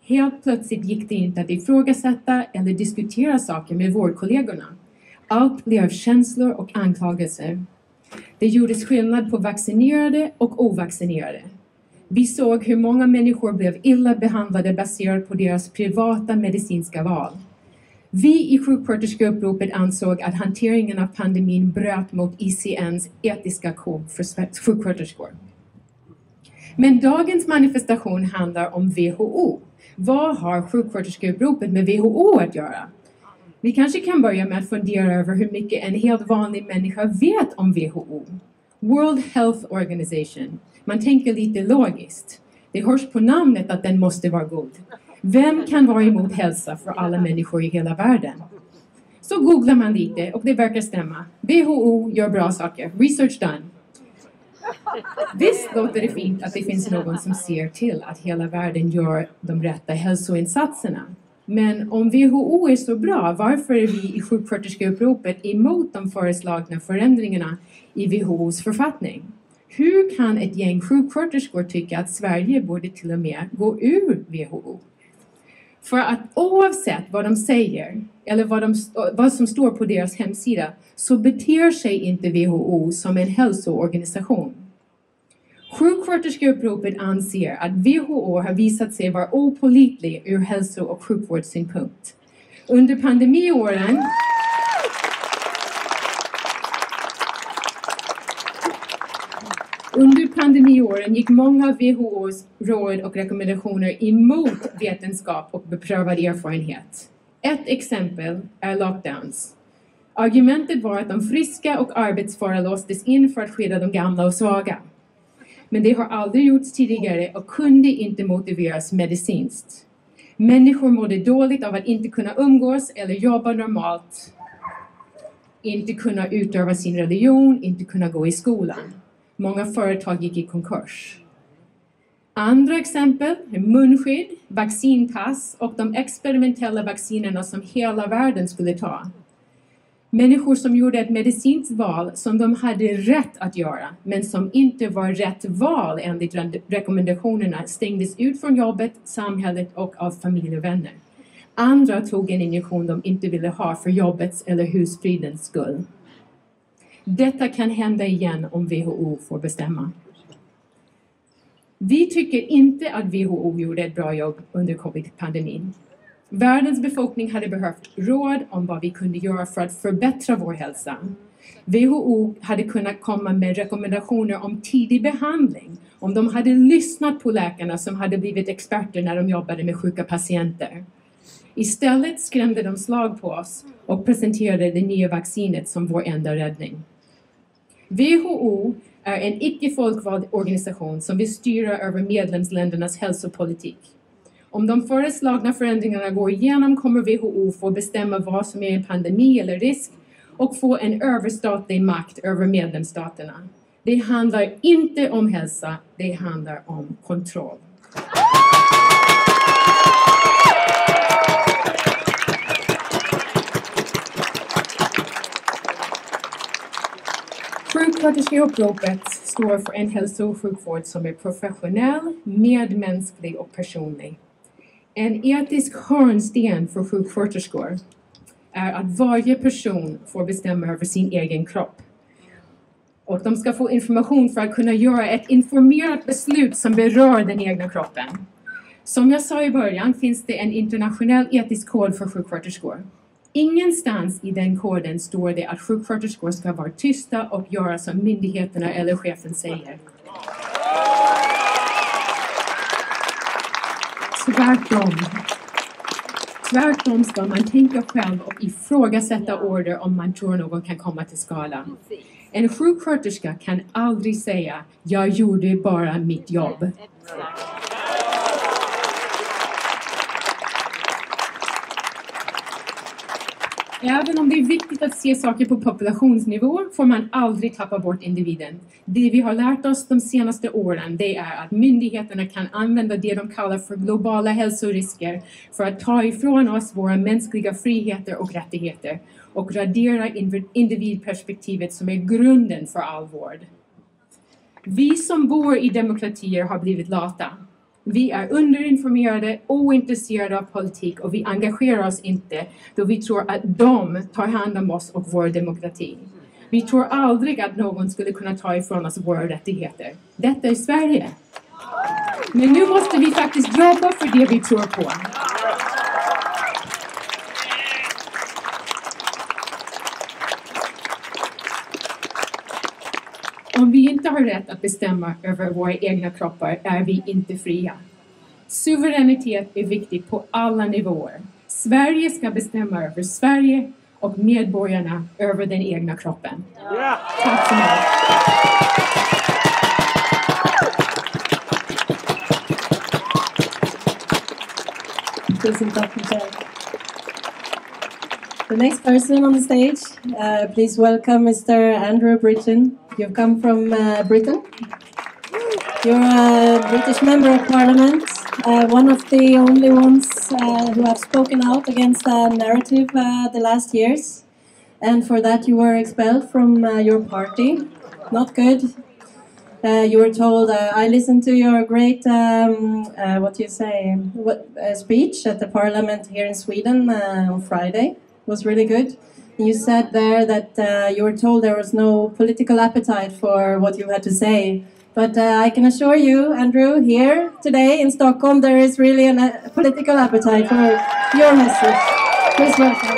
Helt plötsligt gick det inte att ifrågasätta eller diskutera saker med vårdkollegorna. Allt blev känslor och anklagelser. Det gjordes skillnad på vaccinerade och ovaccinerade. Vi såg hur många människor blev illa behandlade baserat på deras privata medicinska val. Vi i sjuksköterskeuppropet ansåg att hanteringen av pandemin bröt mot ICNs etiska kod för sjuksköterskor. Men dagens manifestation handlar om WHO. Vad har sjuksköterskeuppropet med WHO att göra? Vi kanske kan börja med att fundera över hur mycket en helt vanlig människa vet om WHO. World Health Organization. Man tänker lite logiskt. Det hörs på namnet att den måste vara god. Vem kan vara emot hälsa för alla människor i hela världen? Så googlar man lite och det verkar stämma. WHO gör bra saker. Research done. Visst låter det fint att det finns någon som ser till att hela världen gör de rätta hälsoinsatserna. Men om WHO är så bra, varför är vi i sjuksköterskeuppropet emot de föreslagna förändringarna i WHOs författning? Hur kan ett gäng sjuksköterskor tycka att Sverige borde till och med gå ur WHO? För att oavsett vad de säger eller vad som står på deras hemsida så beter sig inte WHO som en hälsoorganisation. Sjuksköterskeuppropet anser att WHO har visat sig vara opålitlig ur hälso- och sjukvårdssynpunkt. Under pandemiåren gick många av WHOs råd och rekommendationer emot vetenskap och beprövad erfarenhet. Ett exempel är lockdowns. Argumentet var att de friska och arbetsföra låstes in för att skydda de gamla och svaga. Men det har aldrig gjorts tidigare och kunde inte motiveras medicinskt. Människor mådde dåligt av att inte kunna umgås eller jobba normalt. Inte kunna utöva sin religion, inte kunna gå i skolan. Många företag gick i konkurs. Andra exempel är munskydd, vaccinpass och de experimentella vaccinerna som hela världen skulle ta. Människor som gjorde ett medicinskt val som de hade rätt att göra, men som inte var rätt val enligt rekommendationerna, stängdes ut från jobbet, samhället och av familj och vänner. Andra tog en injektion de inte ville ha för jobbets eller husfridens skull. Detta kan hända igen om WHO får bestämma. Vi tycker inte att WHO gjorde ett bra jobb under covid-pandemin. Världens befolkning hade behövt råd om vad vi kunde göra för att förbättra vår hälsa. WHO hade kunnat komma med rekommendationer om tidig behandling. Om de hade lyssnat på läkarna som hade blivit experter när de jobbade med sjuka patienter. Istället skrämde de slag på oss och presenterade det nya vaccinet som vår enda räddning. WHO är en icke-folkvald organisation som vill styra över medlemsländernas hälsopolitik. Om de föreslagna förändringarna går igenom kommer WHO få bestämma vad som är en pandemi eller risk och få en överstatlig makt över medlemsstaterna. Det handlar inte om hälsa, det handlar om kontroll. Sjuksköterskeuppropet står för en hälso- och sjukvård som är professionell, medmänsklig och personlig. En etisk hörnsten för sjuksköterskor är att varje person får bestämma över sin egen kropp. Och de ska få information för att kunna göra ett informerat beslut som berör den egna kroppen. Som jag sa i början finns det en internationell etisk kod för sjuksköterskor. Ingenstans i den koden står det att sjuksköterskor ska vara tysta och göra som myndigheterna eller chefen säger. Tvärtom ska man tänka själv och ifrågasätta order om man tror någon kan komma till skada. En sjuksköterska kan aldrig säga, jag gjorde bara mitt jobb. Även om det är viktigt att se saker på populationsnivå får man aldrig tappa bort individen. Det vi har lärt oss de senaste åren det är att myndigheterna kan använda det de kallar för globala hälsorisker för att ta ifrån oss våra mänskliga friheter och rättigheter och radera individperspektivet som är grunden för all vård. Vi som bor i demokratier har blivit lata. Vi är underinformerade, ointresserade av politik och vi engagerar oss inte då vi tror att de tar hand om oss och vår demokrati. Vi tror aldrig att någon skulle kunna ta ifrån oss våra rättigheter. Detta är Sverige. Men nu måste vi faktiskt jobba för det vi tror på. Om vi inte har rätt att bestämma över våra egna kroppar är vi inte fria. Suveränitet är viktigt på alla nivåer. Sverige ska bestämma över Sverige och medborgarna över den egna kroppen. Ja. Tack så mycket. The next person on the stage, please welcome Mr. Andrew Britton. You've come from Britain. You're a British member of Parliament, one of the only ones who have spoken out against the narrative the last years. And for that you were expelled from your party. Not good. You were told, I listened to your great, speech at the Parliament here in Sweden on Friday. It was really good. You said there that you were told there was no political appetite for what you had to say. But I can assure you, Andrew, here today in Stockholm, there is really a political appetite for your message. Please welcome.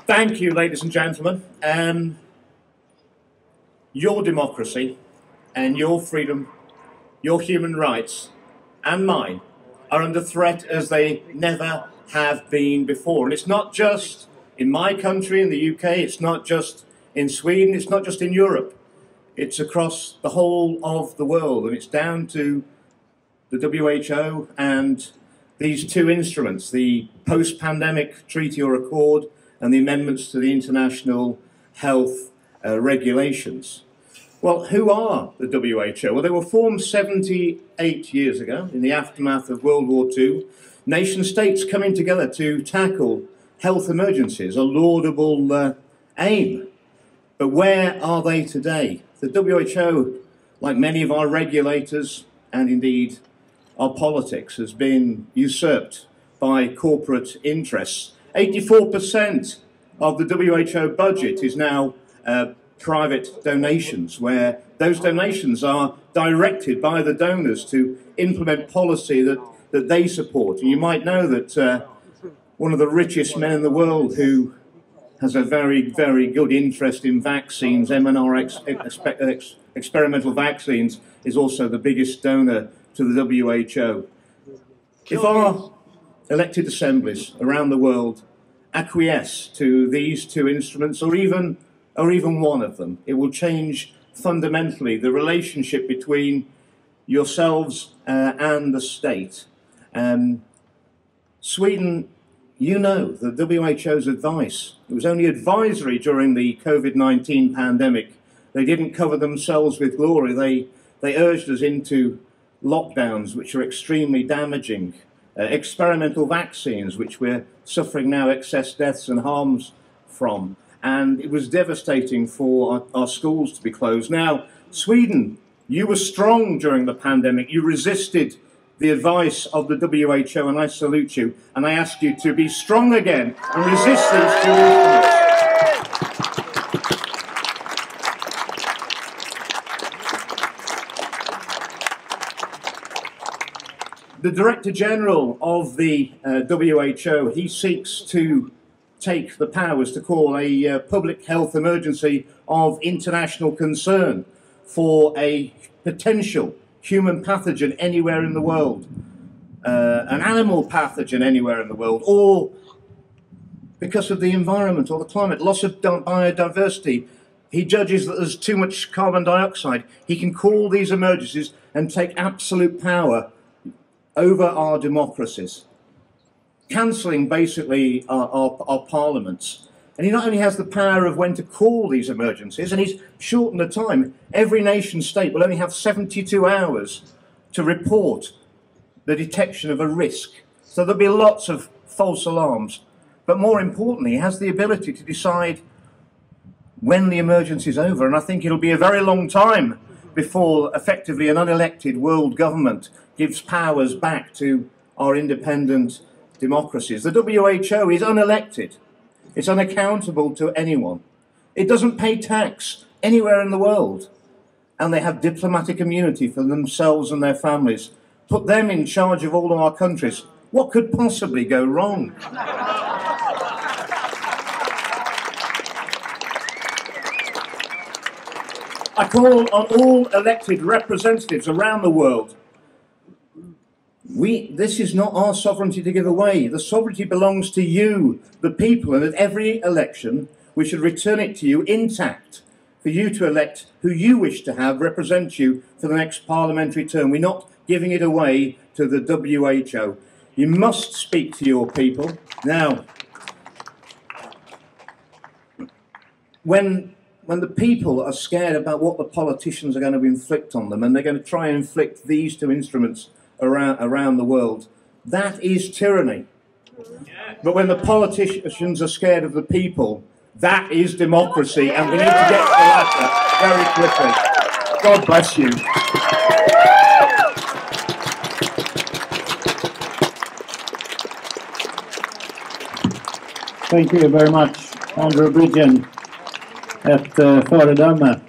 Thank you, ladies and gentlemen. Your democracy and your freedom, your human rights and mine are under threat as they never have been before. And it's not just in my country, in the UK, it's not just in Sweden, it's not just in Europe. It's across the whole of the world, and it's down to the WHO and these two instruments, the post-pandemic treaty or accord and the amendments to the international health regulations. Well, who are the WHO? Well, they were formed 78 years ago in the aftermath of World War II. Nation states coming together to tackle health emergencies, a laudable aim. But where are they today? The WHO, like many of our regulators and indeed our politics, has been usurped by corporate interests. 84% of the WHO budget is now private donations, where those donations are directed by the donors to implement policy that they support. And you might know that one of the richest men in the world who has a very, very good interest in vaccines, mRNA experimental vaccines, is also the biggest donor to the WHO. If our elected assemblies around the world acquiesce to these two instruments, or even one of them, it will change fundamentally the relationship between yourselves and the state. Sweden, you know, the WHO's advice, it was only advisory during the COVID-19 pandemic. They didn't cover themselves with glory. They urged us into lockdowns, which are extremely damaging, experimental vaccines, which we're suffering now excess deaths and harms from. And it was devastating for our schools to be closed. Now, Sweden, you were strong during the pandemic. You resisted the advice of the WHO, and I salute you. And I ask you to be strong again and resist these two instruments. The Director General of the WHO, he seeks to take the powers to call a public health emergency of international concern for a potential human pathogen anywhere in the world, an animal pathogen anywhere in the world, or because of the environment or the climate, loss of biodiversity. He judges that there's too much carbon dioxide. He can call these emergencies and take absolute power over our democracies, cancelling basically our parliaments. And he not only has the power of when to call these emergencies, and he's shortened the time. Every nation state will only have 72 hours to report the detection of a risk. So there'll be lots of false alarms. But more importantly, he has the ability to decide when the emergency is over. And I think it'll be a very long time before effectively an unelected world government gives powers back to our independent democracies. The WHO is unelected. It's unaccountable to anyone. It doesn't pay tax anywhere in the world. And they have diplomatic immunity for themselves and their families. Put them in charge of all of our countries. What could possibly go wrong? I call on all elected representatives around the world. This is not our sovereignty to give away. The sovereignty belongs to you, the people, and at every election we should return it to you intact for you to elect who you wish to have represent you for the next parliamentary term. We're not giving it away to the WHO. You must speak to your people. Now, when the people are scared about what the politicians are going to inflict on them, and they're going to try and inflict these two instruments around the world, that is tyranny. But when the politicians are scared of the people, that is democracy, and we need to get to the latter very quickly. God bless you. Thank you very much, Andrew Bridgen. Ett föredöme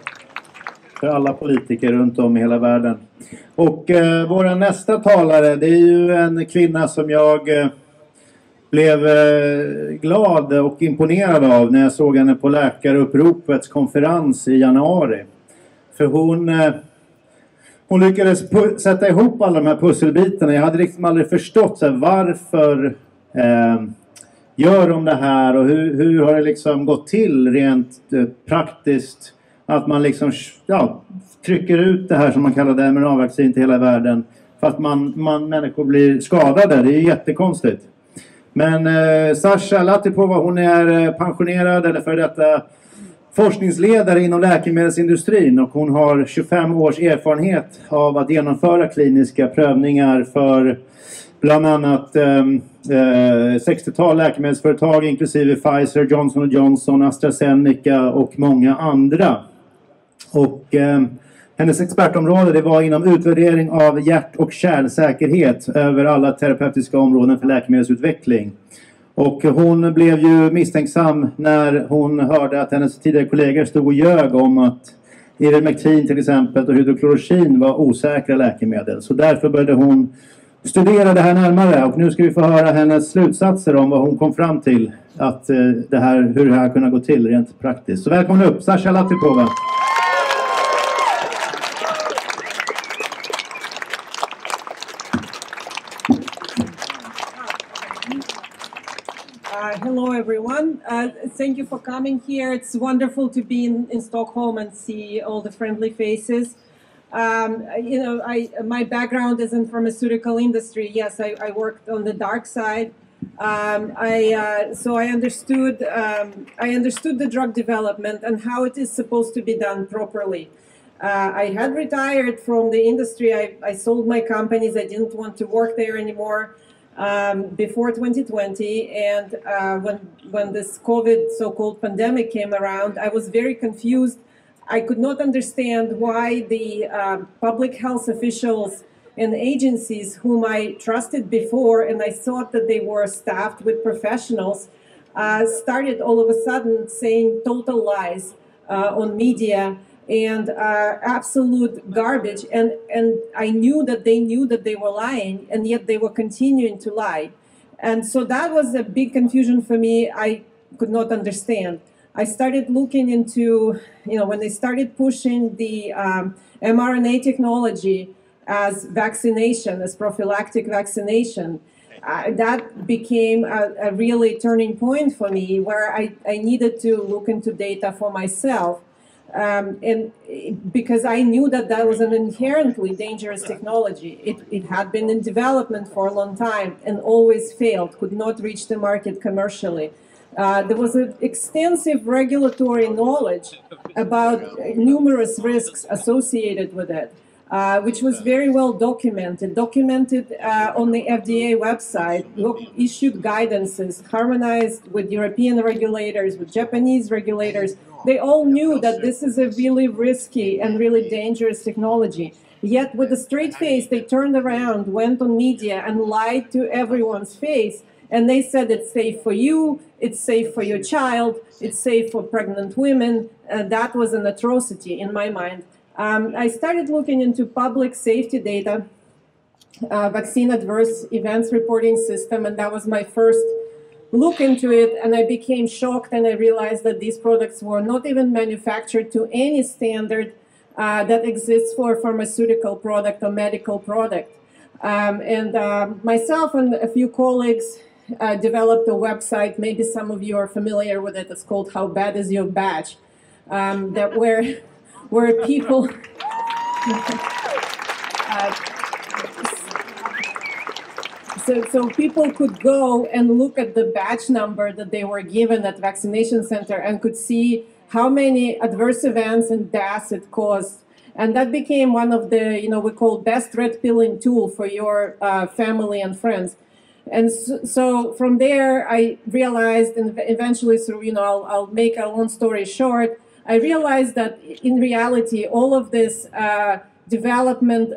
för alla politiker runt om i hela världen. Och vår nästa talare, det är ju en kvinna som jag blev glad och imponerad av när jag såg henne på Läkaruppropets konferens i januari. För hon lyckades sätta ihop alla de här pusselbitarna. Jag hade liksom aldrig förstått varför gör de det här och hur har det liksom gått till rent praktiskt att man liksom trycker ut det här som man kallar mRNA-vaccin till hela världen för att människor blir skadade. Det är jättekonstigt. Men Sasha Latipova, hon är pensionerad eller för detta forskningsledare inom läkemedelsindustrin, och hon har 25 års erfarenhet av att genomföra kliniska prövningar för bland annat 60-tal läkemedelsföretag inklusive Pfizer, Johnson & Johnson, AstraZeneca och många andra. Och hennes expertområde det var inom utvärdering av hjärt- och kärlsäkerhet över alla terapeutiska områden för läkemedelsutveckling. Och hon blev ju misstänksam när hon hörde att hennes tidigare kollegor stod och ljög om att ivermectin till exempel och hydroklorokin var osäkra läkemedel. Så därför började hon studera det här närmare, och nu ska vi få höra hennes slutsatser om vad hon kom fram till att hur det här kunde gå till rent praktiskt. Så välkommen upp, Sasha Latipova. Hello, everyone. Thank you for coming here. It's wonderful to be in Stockholm and see all the friendly faces. My background is in pharmaceutical industry. Yes, I worked on the dark side. So I understood the drug development and how it is supposed to be done properly. I had retired from the industry. I sold my companies. I didn't want to work there anymore. Before 2020, and when this COVID so-called pandemic came around, I was very confused. I could not understand why the public health officials and agencies whom I trusted before, and I thought that they were staffed with professionals, started all of a sudden saying total lies on media and absolute garbage, and I knew that they were lying, and yet they were continuing to lie. And so that was a big confusion for me. I could not understand. I started looking into, when they started pushing the mRNA technology as vaccination, as prophylactic vaccination, that became a really turning point for me, where I needed to look into data for myself. And because I knew that was an inherently dangerous technology. It had been in development for a long time and always failed, could not reach the market commercially. There was an extensive regulatory knowledge about numerous risks associated with it, which was very well documented on the FDA website, issued guidances, harmonized with European regulators, with Japanese regulators. They all knew that this is a really risky and really dangerous technology. Yet with a straight face, they turned around, went on media and lied to everyone's face. And they said it's safe for you, it's safe for your child, it's safe for pregnant women. That was an atrocity in my mind. I started looking into public safety data vaccine adverse events reporting system, and that was my first look into it, and I became shocked, and I realized that these products were not even manufactured to any standard that exists for a pharmaceutical product or medical product. Myself and a few colleagues developed a website. Maybe some of you are familiar with it. It's called How Bad Is Your Batch? Where people so people could go and look at the batch number that they were given at vaccination center and could see how many adverse events and deaths it caused. And that became one of the, we call best red pilling tool for your family and friends. And so from there, I realized, and eventually through, I'll make a long story short, I realized that in reality, all of this development,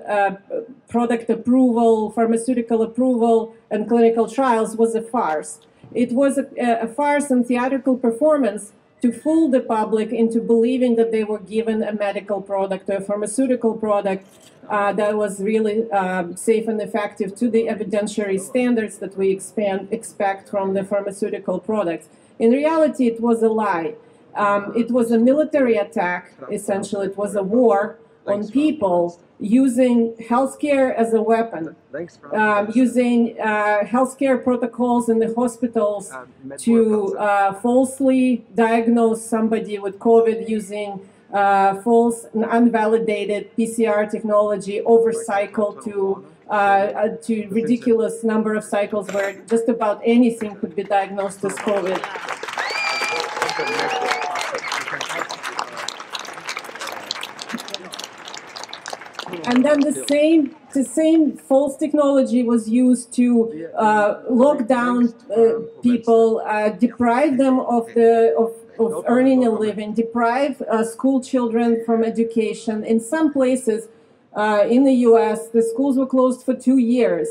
product approval, pharmaceutical approval, and clinical trials was a farce. It was a farce and theatrical performance to fool the public into believing that they were given a medical product or a pharmaceutical product that was really safe and effective to the evidentiary standards that we expect from the pharmaceutical products. In reality, it was a lie. It was a military attack, essentially. It was a war on people using healthcare as a weapon, using healthcare protocols in the hospitals to falsely diagnose somebody with COVID using false and unvalidated PCR technology over cycle to ridiculous number of cycles where just about anything could be diagnosed as COVID. And then the same false technology was used to lock down people, deprive them of earning a living, deprive school children from education. In some places in the U.S., the schools were closed for 2 years.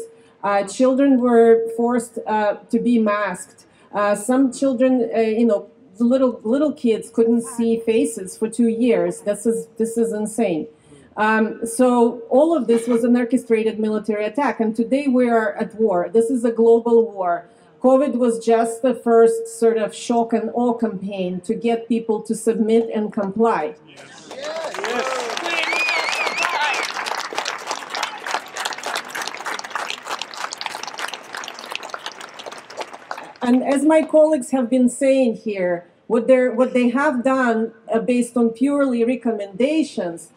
Children were forced to be masked. Some children, little kids couldn't see faces for 2 years. This is insane. So all of this was an orchestrated military attack, and today we are at war. This is a global war. COVID was just the first sort of shock and awe campaign to get people to submit and comply. And as my colleagues have been saying here, what they have done based on purely recommendations,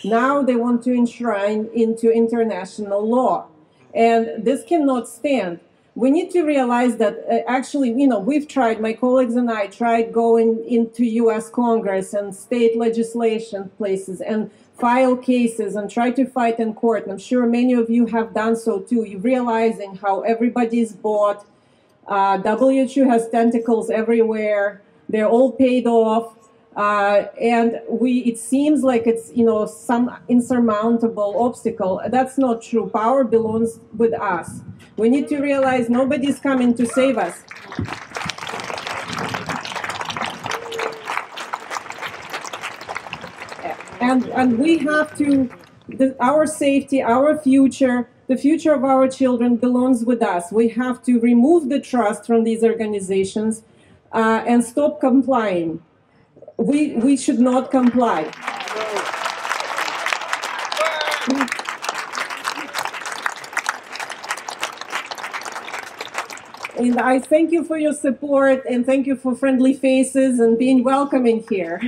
now they want to enshrine into international law. And this cannot stand. We need to realize that actually, we've tried, my colleagues and I tried going into US Congress and state legislation places and file cases and try to fight in court. I'm sure many of you have done so too. You're realizing how everybody's bought. WHO has tentacles everywhere. They're all paid off. And it seems like it's, some insurmountable obstacle. That's not true. Power belongs with us. We need to realize nobody's coming to save us. And we have to, our safety, our future, the future of our children belongs with us. We have to remove the trust from these organizations and stop complying. We should not comply. And I thank you for your support and thank you for friendly faces and being welcoming here.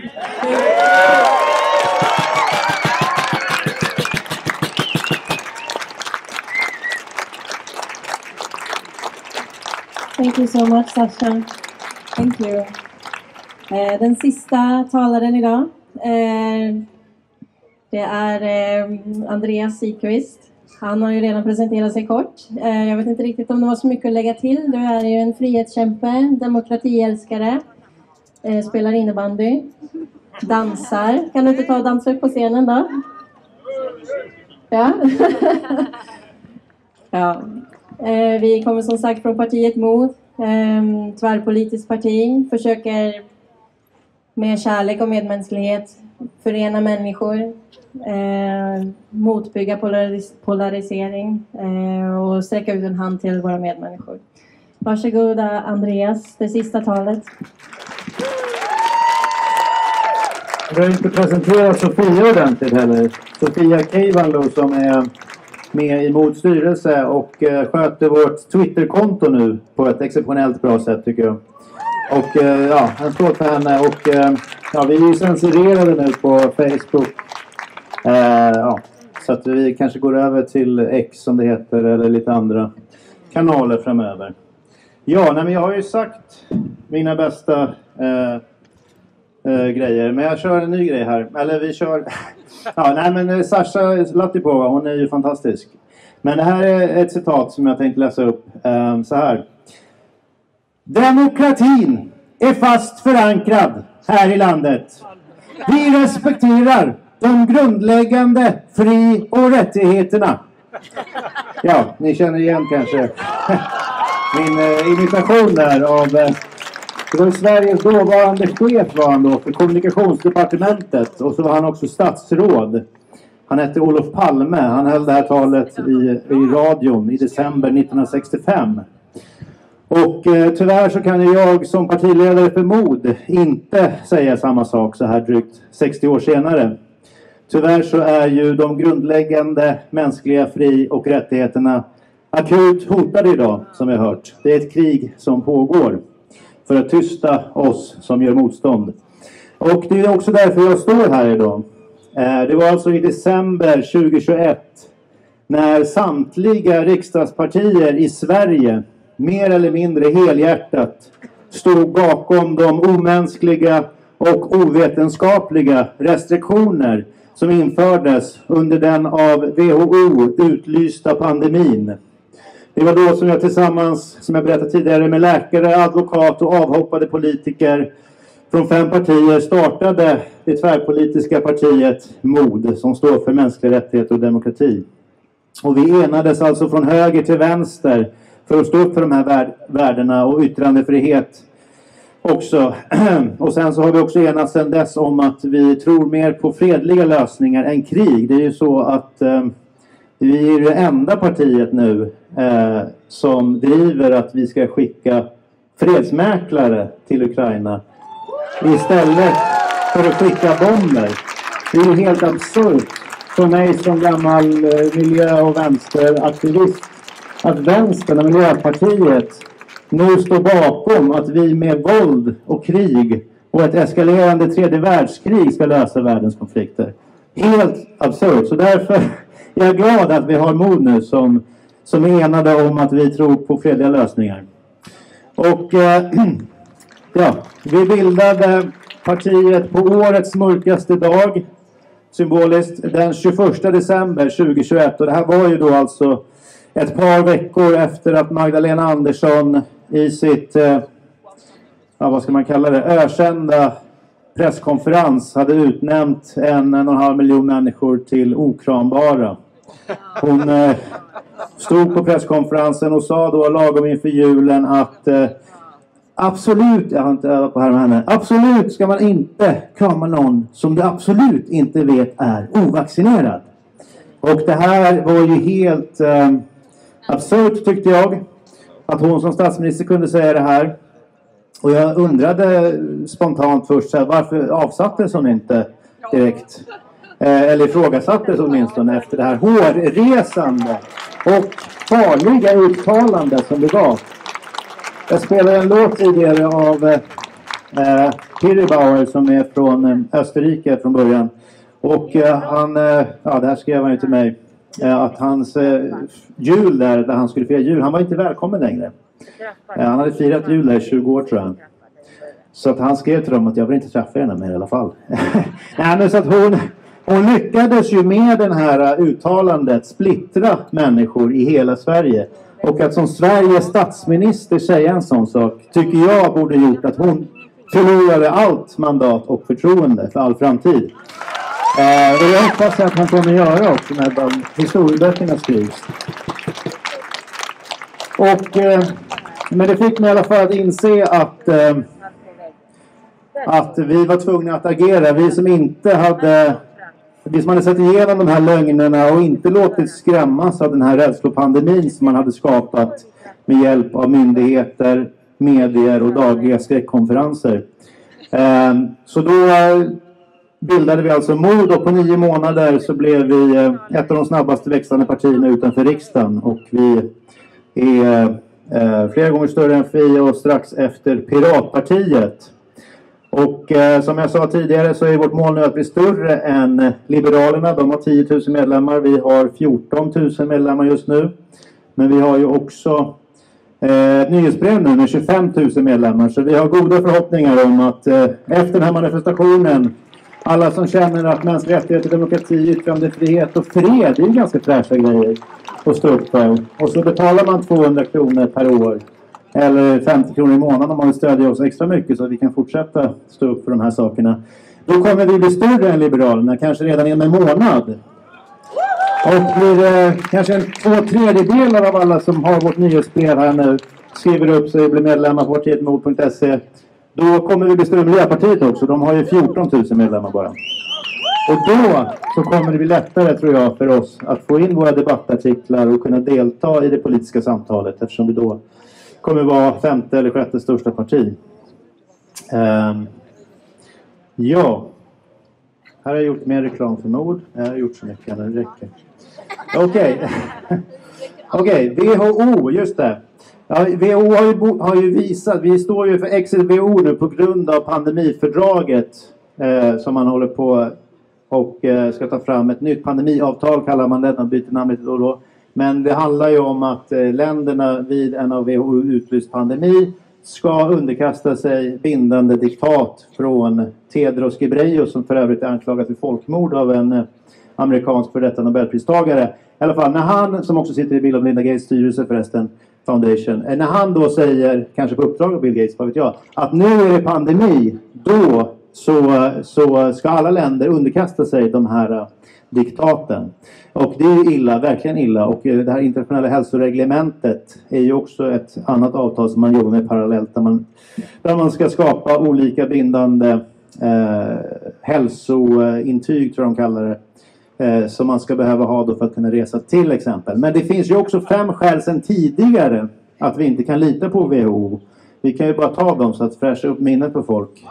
Thank you so much, Sasha. Thank you. Den sista talaren idag, det är Andreas Sikvist. Han har ju redan presenterat sig kort. Jag vet inte riktigt om det var så mycket att lägga till. Du är ju en frihetskämpe, demokratiälskare, spelar innebandy, dansar. Kan du inte ta och dansa upp på scenen då? Ja. Ja. Vi kommer som sagt från partiet MOT, tvärpolitiskt parti, försöker med kärlek och medmänsklighet, förena människor, motbygga polarisering och sträcka ut en hand till våra medmänniskor. Varsågoda Andreas, det sista talet. Vi har inte presenterat Sofia ordentligt heller. Sofia Keivanlo som är med i MODs styrelse och sköter vårt Twitterkonto nu på ett exceptionellt bra sätt tycker jag. Och en applåd för henne. Och vi är ju censurerade nu på Facebook. Så att vi kanske går över till X som det heter eller lite andra kanaler framöver. Men jag har ju sagt mina bästa grejer. Men jag kör en ny grej här. Eller vi kör... Sasha Lattipova, hon är ju fantastisk. Men det här är ett citat som jag tänkte läsa upp. Så här. Demokratin är fast förankrad här i landet. Vi respekterar de grundläggande fri- och rättigheterna. Ja, ni känner igen kanske min imitation där av... Det var Sveriges dåvarande chef var han då för kommunikationsdepartementet. Och så var han också statsråd. Han hette Olof Palme. Han höll det här talet i radion i december 1965. Och tyvärr så kan jag som partiledare för MOD inte säga samma sak så här drygt 60 år senare. Tyvärr så är ju de grundläggande mänskliga fri- och rättigheterna akut hotade idag som vi har hört. Det är ett krig som pågår för att tysta oss som gör motstånd. Och det är också därför jag står här idag. Det var alltså i december 2021 när samtliga riksdagspartier i Sverige mer eller mindre helhjärtat stod bakom de omänskliga och ovetenskapliga restriktioner som infördes under den av WHO utlysta pandemin. Det var då som jag tillsammans, som jag berättade tidigare, med läkare, advokat och avhoppade politiker från 5 partier startade det tvärpolitiska partiet MOD som står för mänskliga rättigheter och demokrati. Och vi enades alltså från höger till vänster för att stå upp för de här värdena och yttrandefrihet också. Och sen så har vi också enats sedan dess om att vi tror mer på fredliga lösningar än krig. Det är ju så att vi är det enda partiet nu som driver att vi ska skicka fredsmäklare till Ukraina istället för att skicka bomber. Det är ju helt absurt för mig som gammal miljö- och vänsteraktivist att vänstern och Miljöpartiet nu står bakom att vi med våld och krig och ett eskalerande tredje världskrig ska lösa världens konflikter. Helt absurt. Så därför är jag glad att vi har MOD nu som är enade om att vi tror på fredliga lösningar. Och vi bildade partiet på årets mörkaste dag, symboliskt, den 21 december 2021. Och det här var ju då alltså ett par veckor efter att Magdalena Andersson i sitt, vad ska man kalla det, ökända presskonferens hade utnämnt 1,5 miljon människor till okranbara. Hon stod på presskonferensen och sa då lagom inför julen att absolut, jag har inte övat på här med henne, absolut ska man inte krama någon som du absolut inte vet är ovaccinerad. Och det här var ju helt absurt tyckte jag, att hon som statsminister kunde säga det här. Och jag undrade spontant först så här, varför avsattes hon inte direkt? Eller ifrågasattes åtminstone efter det här hårresande och farliga uttalande som det var. Jag spelade en låt tidigare av Piribauer som är från Österrike från början. Och han, det här skrev han ju till mig, att hans jul där han skulle fira jul, han var inte välkommen längre. Han hade firat jul där i 20 år tror jag. Så att han skrev till dem att jag vill inte träffa henne mer i alla fall. Nej, men så att hon lyckades ju med den här uttalandet splittra människor i hela Sverige. Och att som Sveriges statsminister säga en sån sak tycker jag borde gjort att hon förlorade allt mandat och förtroende för all framtid. Och jag hoppas att han kommer göra också när de historieböckerna skrivs. Men det fick mig i alla fall att inse att att vi var tvungna att agera. Vi som hade sett igenom de här lögnerna och inte låtit skrämmas av den här rädslopandemin som man hade skapat med hjälp av myndigheter, medier och dagliga skräckkonferenser. Så då bildade vi alltså mod, och på 9 månader så blev vi ett av de snabbast växande partierna utanför riksdagen. Och vi är flera gånger större än FI och strax efter Piratpartiet. Och som jag sa tidigare så är vårt mål nu att bli större än Liberalerna. De har 10 000 medlemmar. Vi har 14 000 medlemmar just nu. Men vi har ju också nyhetsbrev nu med 25 000 medlemmar. Så vi har goda förhoppningar om att efter den här manifestationen, alla som känner att mänskliga rättigheter, demokrati, yttrandefrihet och fred är ju ganska fräscha grejer att stå upp för. Och så betalar man 200 kronor per år. Eller 50 kronor i månaden om man vill stödja oss extra mycket så att vi kan fortsätta stå upp för de här sakerna. Då kommer vi bli större än Liberalerna, kanske redan inom en månad. Och blir kanske 2/3 av alla som har vårt nyhetsbrev här nu skriver upp sig och blir medlemmar på partietmod.se. Då kommer vi bli större än Miljöpartiet också. De har ju 14 000 medlemmar bara. Och då så kommer det bli lättare, tror jag, för oss att få in våra debattartiklar och kunna delta i det politiska samtalet, eftersom vi då kommer vara 5:e eller 6:e största parti. Ja. Här har jag gjort mer reklam för mord. Jag har gjort så mycket när det räcker. Okej, WHO, just det. Ja, WHO har ju visat, vi står ju för exit WHO nu på grund av pandemifördraget som man håller på och ska ta fram. Ett nytt pandemiavtal kallar man det, man byter namn lite då och då. Men det handlar ju om att länderna vid en av WHO utlyst pandemi ska underkasta sig bindande diktat från Tedros Ghebreyesus, som för övrigt är anklagad för folkmord av en amerikansk för detta Nobelpristagare. I alla fall när han, som också sitter i Bill och Melinda Gates styrelse förresten, Foundation, när han då säger, kanske på uppdrag av Bill Gates, vad vet jag, att nu är det pandemi, då så ska alla länder underkasta sig de här diktaten. Och det är illa, verkligen illa. Och det här internationella hälsoreglementet är ju också ett annat avtal som man jobbar med parallellt, där man ska skapa olika bindande hälsointyg, tror jag de kallar det, som man ska behöva ha då för att kunna resa till exempel. Men det finns ju också 5 skäl sedan tidigare att vi inte kan lita på WHO. Vi kan ju bara ta dem så att fräscha upp minnet på folk.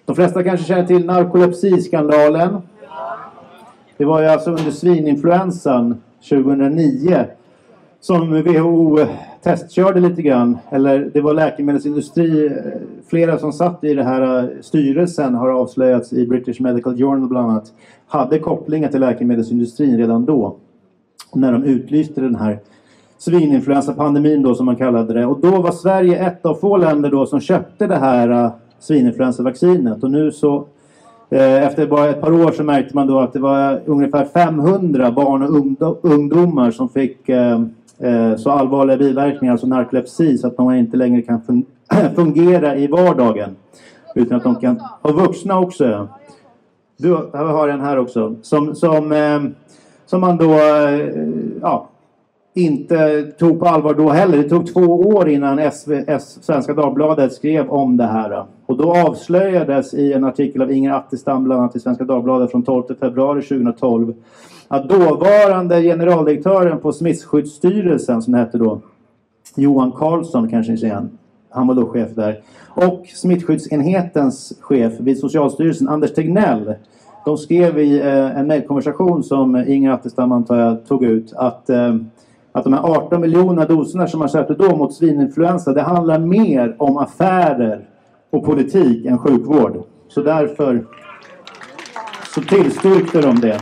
De flesta kanske känner till narkolepsiskandalen. Det var ju alltså under svininfluensan 2009 som WHO testkörde lite grann. Eller det var läkemedelsindustri, flera som satt i det här styrelsen har avslöjats i British Medical Journal bland annat, hade kopplingar till läkemedelsindustrin redan då. När de utlyste den här svininfluensapandemin då, som man kallade det. Och då var Sverige ett av få länder då som köpte det här svininfluensavaccinet. Och nu så efter bara ett par år så märkte man då att det var ungefär 500 barn och ungdomar som fick så allvarliga biverkningar som narkolepsi, så att de inte längre kan fungera i vardagen. Utan att de kan, och vuxna också. Du har en här också. Som man då inte tog på allvar då heller. Det tog 2 år innan Svenska Dagbladet skrev om det här. Och då avslöjades i en artikel av Inger Attestam bland annat i Svenska Dagbladet från 12 februari 2012 att dåvarande generaldirektören på Smittskyddsstyrelsen, som hette då Johan Karlsson, kanske ni känner, han var då chef där, och smittskyddsenhetens chef vid Socialstyrelsen, Anders Tegnell, de skrev i en mejlkonversation som Inger Attestam antar jag tog ut att de här 18 miljoner doserna som man köpte då mot svininfluensa, det handlar mer om affärer och politik än sjukvård. Så därför så tillstyrkte de det.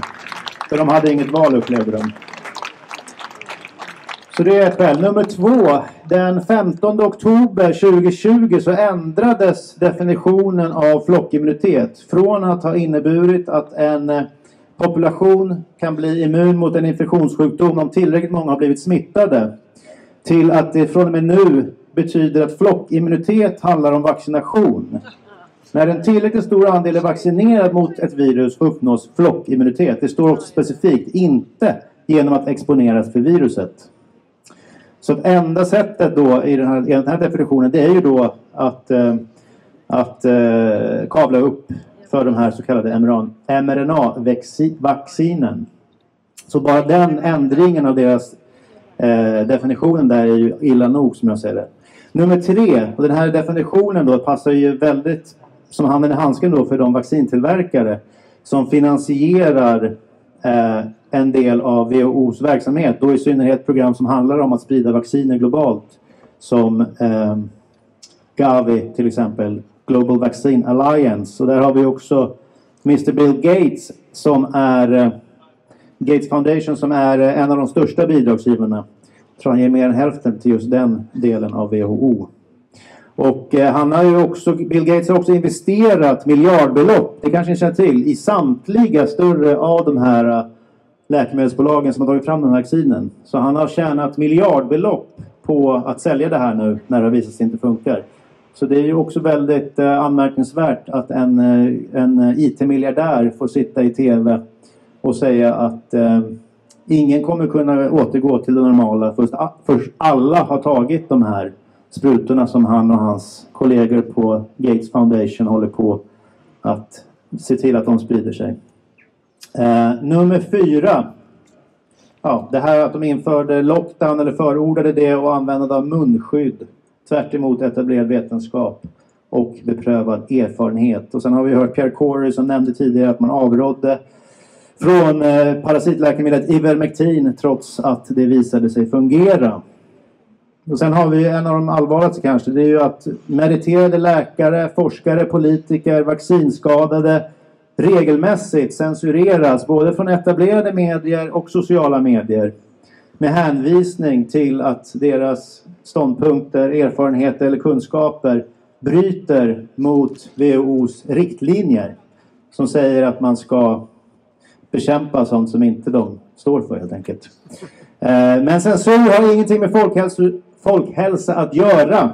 För de hade inget val, upplevde de. Så det är ett skäl. Nummer 2. Den 15 oktober 2020 så ändrades definitionen av flockimmunitet. Från att ha inneburit att en population kan bli immun mot en infektionssjukdom om tillräckligt många har blivit smittade, till att det från och med nu betyder att flockimmunitet handlar om vaccination. När en tillräckligt stor andel är vaccinerad mot ett virus uppnås flockimmunitet. Det står också specifikt inte genom att exponeras för viruset. Så att enda sättet då i den här definitionen, det är ju då att att kavla upp för de här så kallade mRNA-vaccinen. Så bara den ändringen av deras definitionen där är ju illa nog, som jag ser det. Nummer 3, och den här definitionen då passar ju väldigt som handen i handsken då för de vaccintillverkare som finansierar en del av WHO:s verksamhet. Då i synnerhet program som handlar om att sprida vacciner globalt, som Gavi till exempel, Global Vaccine Alliance. Och där har vi också Mr. Bill Gates som är Gates Foundation, som är en av de största bidragsgivarna. Jag tror han ger mer än hälften till just den delen av WHO. Och han har ju också, Bill Gates har också investerat miljardbelopp, det kanske ni känner till, i samtliga större av de här läkemedelsbolagen som har tagit fram den här vaccinen. Så han har tjänat miljardbelopp på att sälja det här nu när det visar sig inte funkar. Så det är ju också väldigt anmärkningsvärt att en IT-miljardär får sitta i tv och säga att ingen kommer kunna återgå till det normala först alla har tagit de här sprutorna som han och hans kollegor på Gates Foundation håller på att se till att de sprider sig. Nummer 4. Ja, det här att de införde lockdown eller förordade det och användande av munskydd. Tvärt emot etablerad vetenskap och beprövad erfarenhet. Och sen har vi hört Pierre Corey som nämnde tidigare att man avrådde från parasitläkemedlet Ivermectin trots att det visade sig fungera. Och sen har vi en av de allvarligaste kanske. Det är ju att meriterade läkare, forskare, politiker, vaccinskadade regelmässigt censureras både från etablerade medier och sociala medier. Med hänvisning till att deras ståndpunkter, erfarenheter eller kunskaper bryter mot WHO:s riktlinjer. Som säger att man ska bekämpa sånt som inte de står för helt enkelt. Men censur har ingenting med folkhälsa att göra.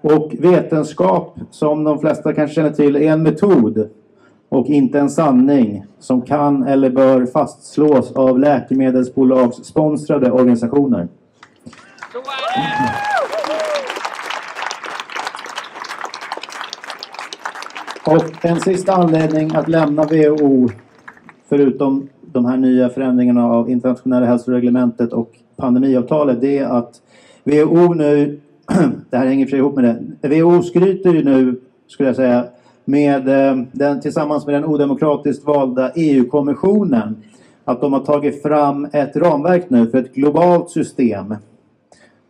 Och vetenskap, som de flesta kanske känner till, är en metod och inte en sanning som kan eller bör fastslås av läkemedelsbolags sponsrade organisationer. Och en sista anledning att lämna WHO, förutom de här nya förändringarna av internationella hälsoreglementet och pandemiavtalet, det är att WHO nu, det här hänger för sig ihop med det, WHO skryter ju nu, skulle jag säga, med tillsammans med den odemokratiskt valda EU-kommissionen, att de har tagit fram ett ramverk nu för ett globalt system.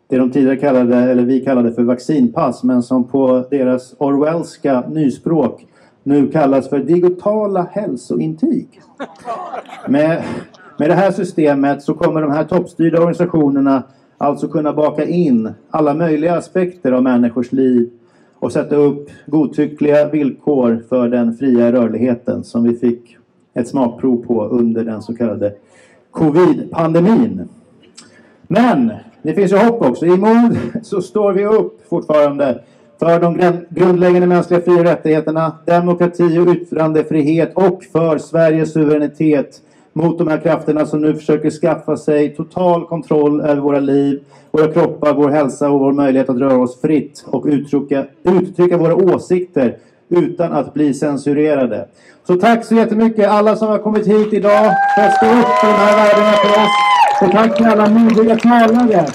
Det de tidigare kallade, eller vi kallade för vaccinpass, men som på deras orwellska nyspråk nu kallas för digitala hälsointyg. Med det här systemet så kommer de här toppstyrda organisationerna alltså kunna baka in alla möjliga aspekter av människors liv och sätta upp godtyckliga villkor för den fria rörligheten som vi fick ett smakprov på under den så kallade covid-pandemin. Men det finns ju hopp också. I mod så står vi upp fortfarande för de grundläggande mänskliga fri- och rättigheterna, demokrati och yttrandefrihet och för Sveriges suveränitet mot de här krafterna som nu försöker skaffa sig total kontroll över våra liv, våra kroppar, vår hälsa och vår möjlighet att röra oss fritt och uttrycka våra åsikter utan att bli censurerade. Så tack så jättemycket alla som har kommit hit idag för att stå upp för de här värdena för oss. Och tack till alla modiga talare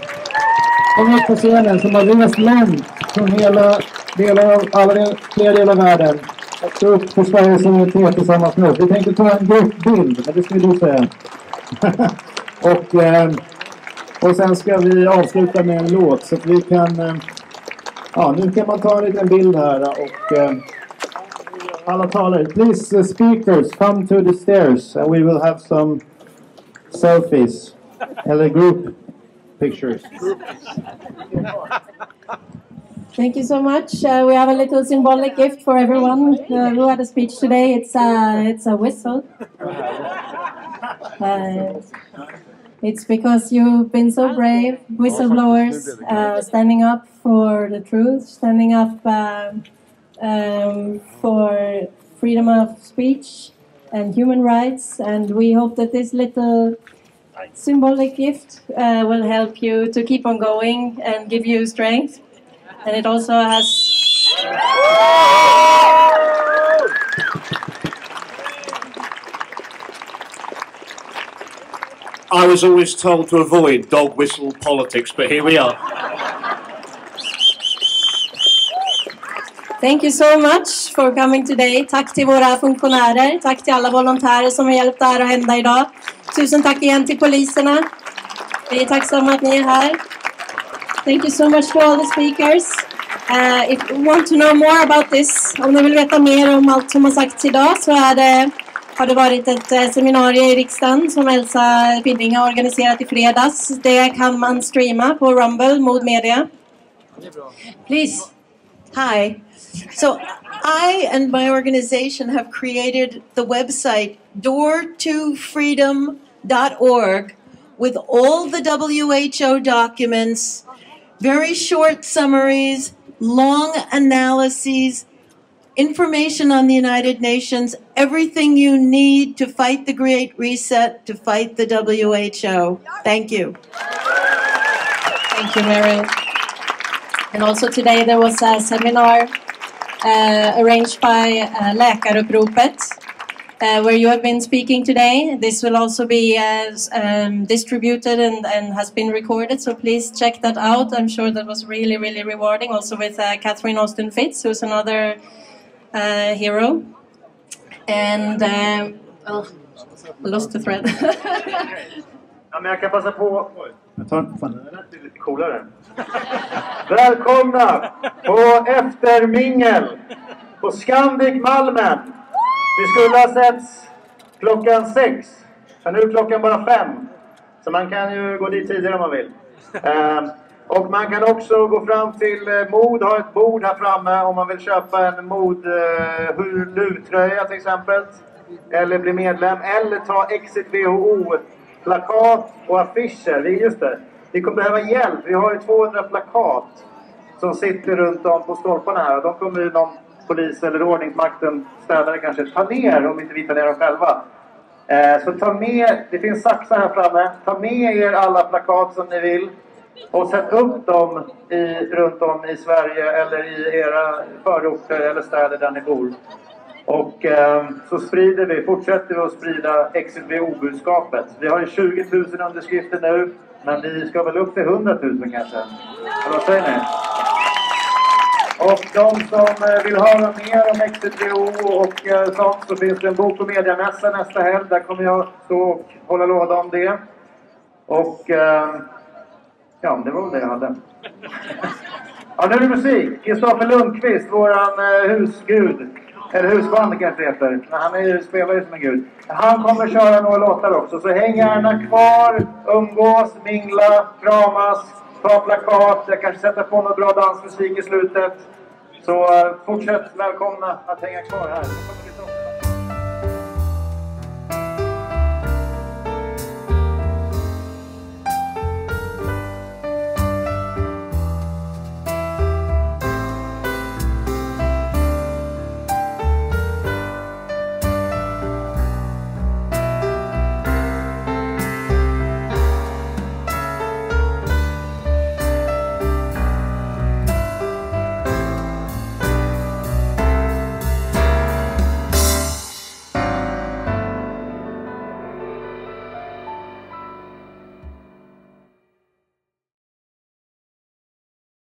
på scenen som har rest långt från hela flera delar av världen. Att stå upp för Sveriges suveränitet tillsammans med oss. Vi tänkte ta en gruppbild, men det ska vi då säga. och sen ska vi avsluta med en låt så att vi kan... nu kan man ta en liten bild här och... alla talare, please speakers, come to the stairs and we will have some selfies. Eller group pictures. Thank you so much. We have a little symbolic gift for everyone who had a speech today. It's a whistle. It's because you've been so brave, whistleblowers, standing up for the truth, standing up for freedom of speech and human rights. And we hope that this little symbolic gift will help you to keep on going and give you strength. And it also has I was always told to avoid dog whistle politics, but here we are. Thank you so much for coming today. Tack till våra funktionärer. Tack till alla volontärer som har hjälpt det här att hända idag. Tusen tack igen till poliserna. Vi är tacksamma att ni är här. Thank you so much to all the speakers. If you want to know more about this, om ni vill veta mer om allt som har sagts idag, så har det varit ett seminarium i riksdagen som Elsa Finning har organiserat i fredags. Det kan man streama på Rumble, Mod Media. Please. Hi. So I and my organization have created the website doortofreedom.org with all the WHO documents, very short summaries, long analyses, information on the United Nations, everything you need to fight the Great Reset, to fight the WHO. Thank you. Thank you, Mary. And also today there was a seminar arranged by Läkaruppropet, where you have been speaking today. This will also be distributed and has been recorded, so please check that out. I'm sure that was really, really rewarding, also with Catherine Austin Fitz, who's another hero. And I lost the thread. Ja, men jag kan passa på. Jag tar fan, det är lite coolare. Välkomna på eftermingel på Scandic Malmen. Vi skulle ha setts klockan 6, men nu är klockan bara 5. Så man kan ju gå dit tidigare om man vill. Och man kan också gå fram till Mod, ha ett bord här framme om man vill köpa en Mod luvtröja till exempel. Eller bli medlem, eller ta Exit WHO plakat och affischer. Vi kommer behöva hjälp. Vi har ju 200 plakat som sitter runt om på stolparna här. Och de kommer ju någon polis eller ordningsmakten, städare kanske, ta ner om inte vi tar ner dem själva. Så ta med, det finns saxar här framme. Ta med er alla plakat som ni vill. Och sätt upp dem runt om i Sverige eller i era förorter eller städer där ni bor. Och så fortsätter vi att sprida XLBO-budskapet. Vi har ju 20 000 underskrifter nu, men vi ska väl upp till 100 000 kanske. Eller vad säger ni? Och de som vill höra mer om XLBO och sånt, så finns det en bok- och mediamässa nästa helg. Där kommer jag stå och hålla låda om det. Och ja, det var det jag hade. Ja, nu är det musik. Kristoffer Lundqvist, våran husgud. Eller husband kanske heter. Men han spelar ju som en gud. Han kommer köra några låtar också. Så häng gärna kvar, umgås, mingla, kramas, ta plakat. Jag kanske sätter på något bra dansmusik i slutet. Så fortsätt välkomna att hänga kvar här.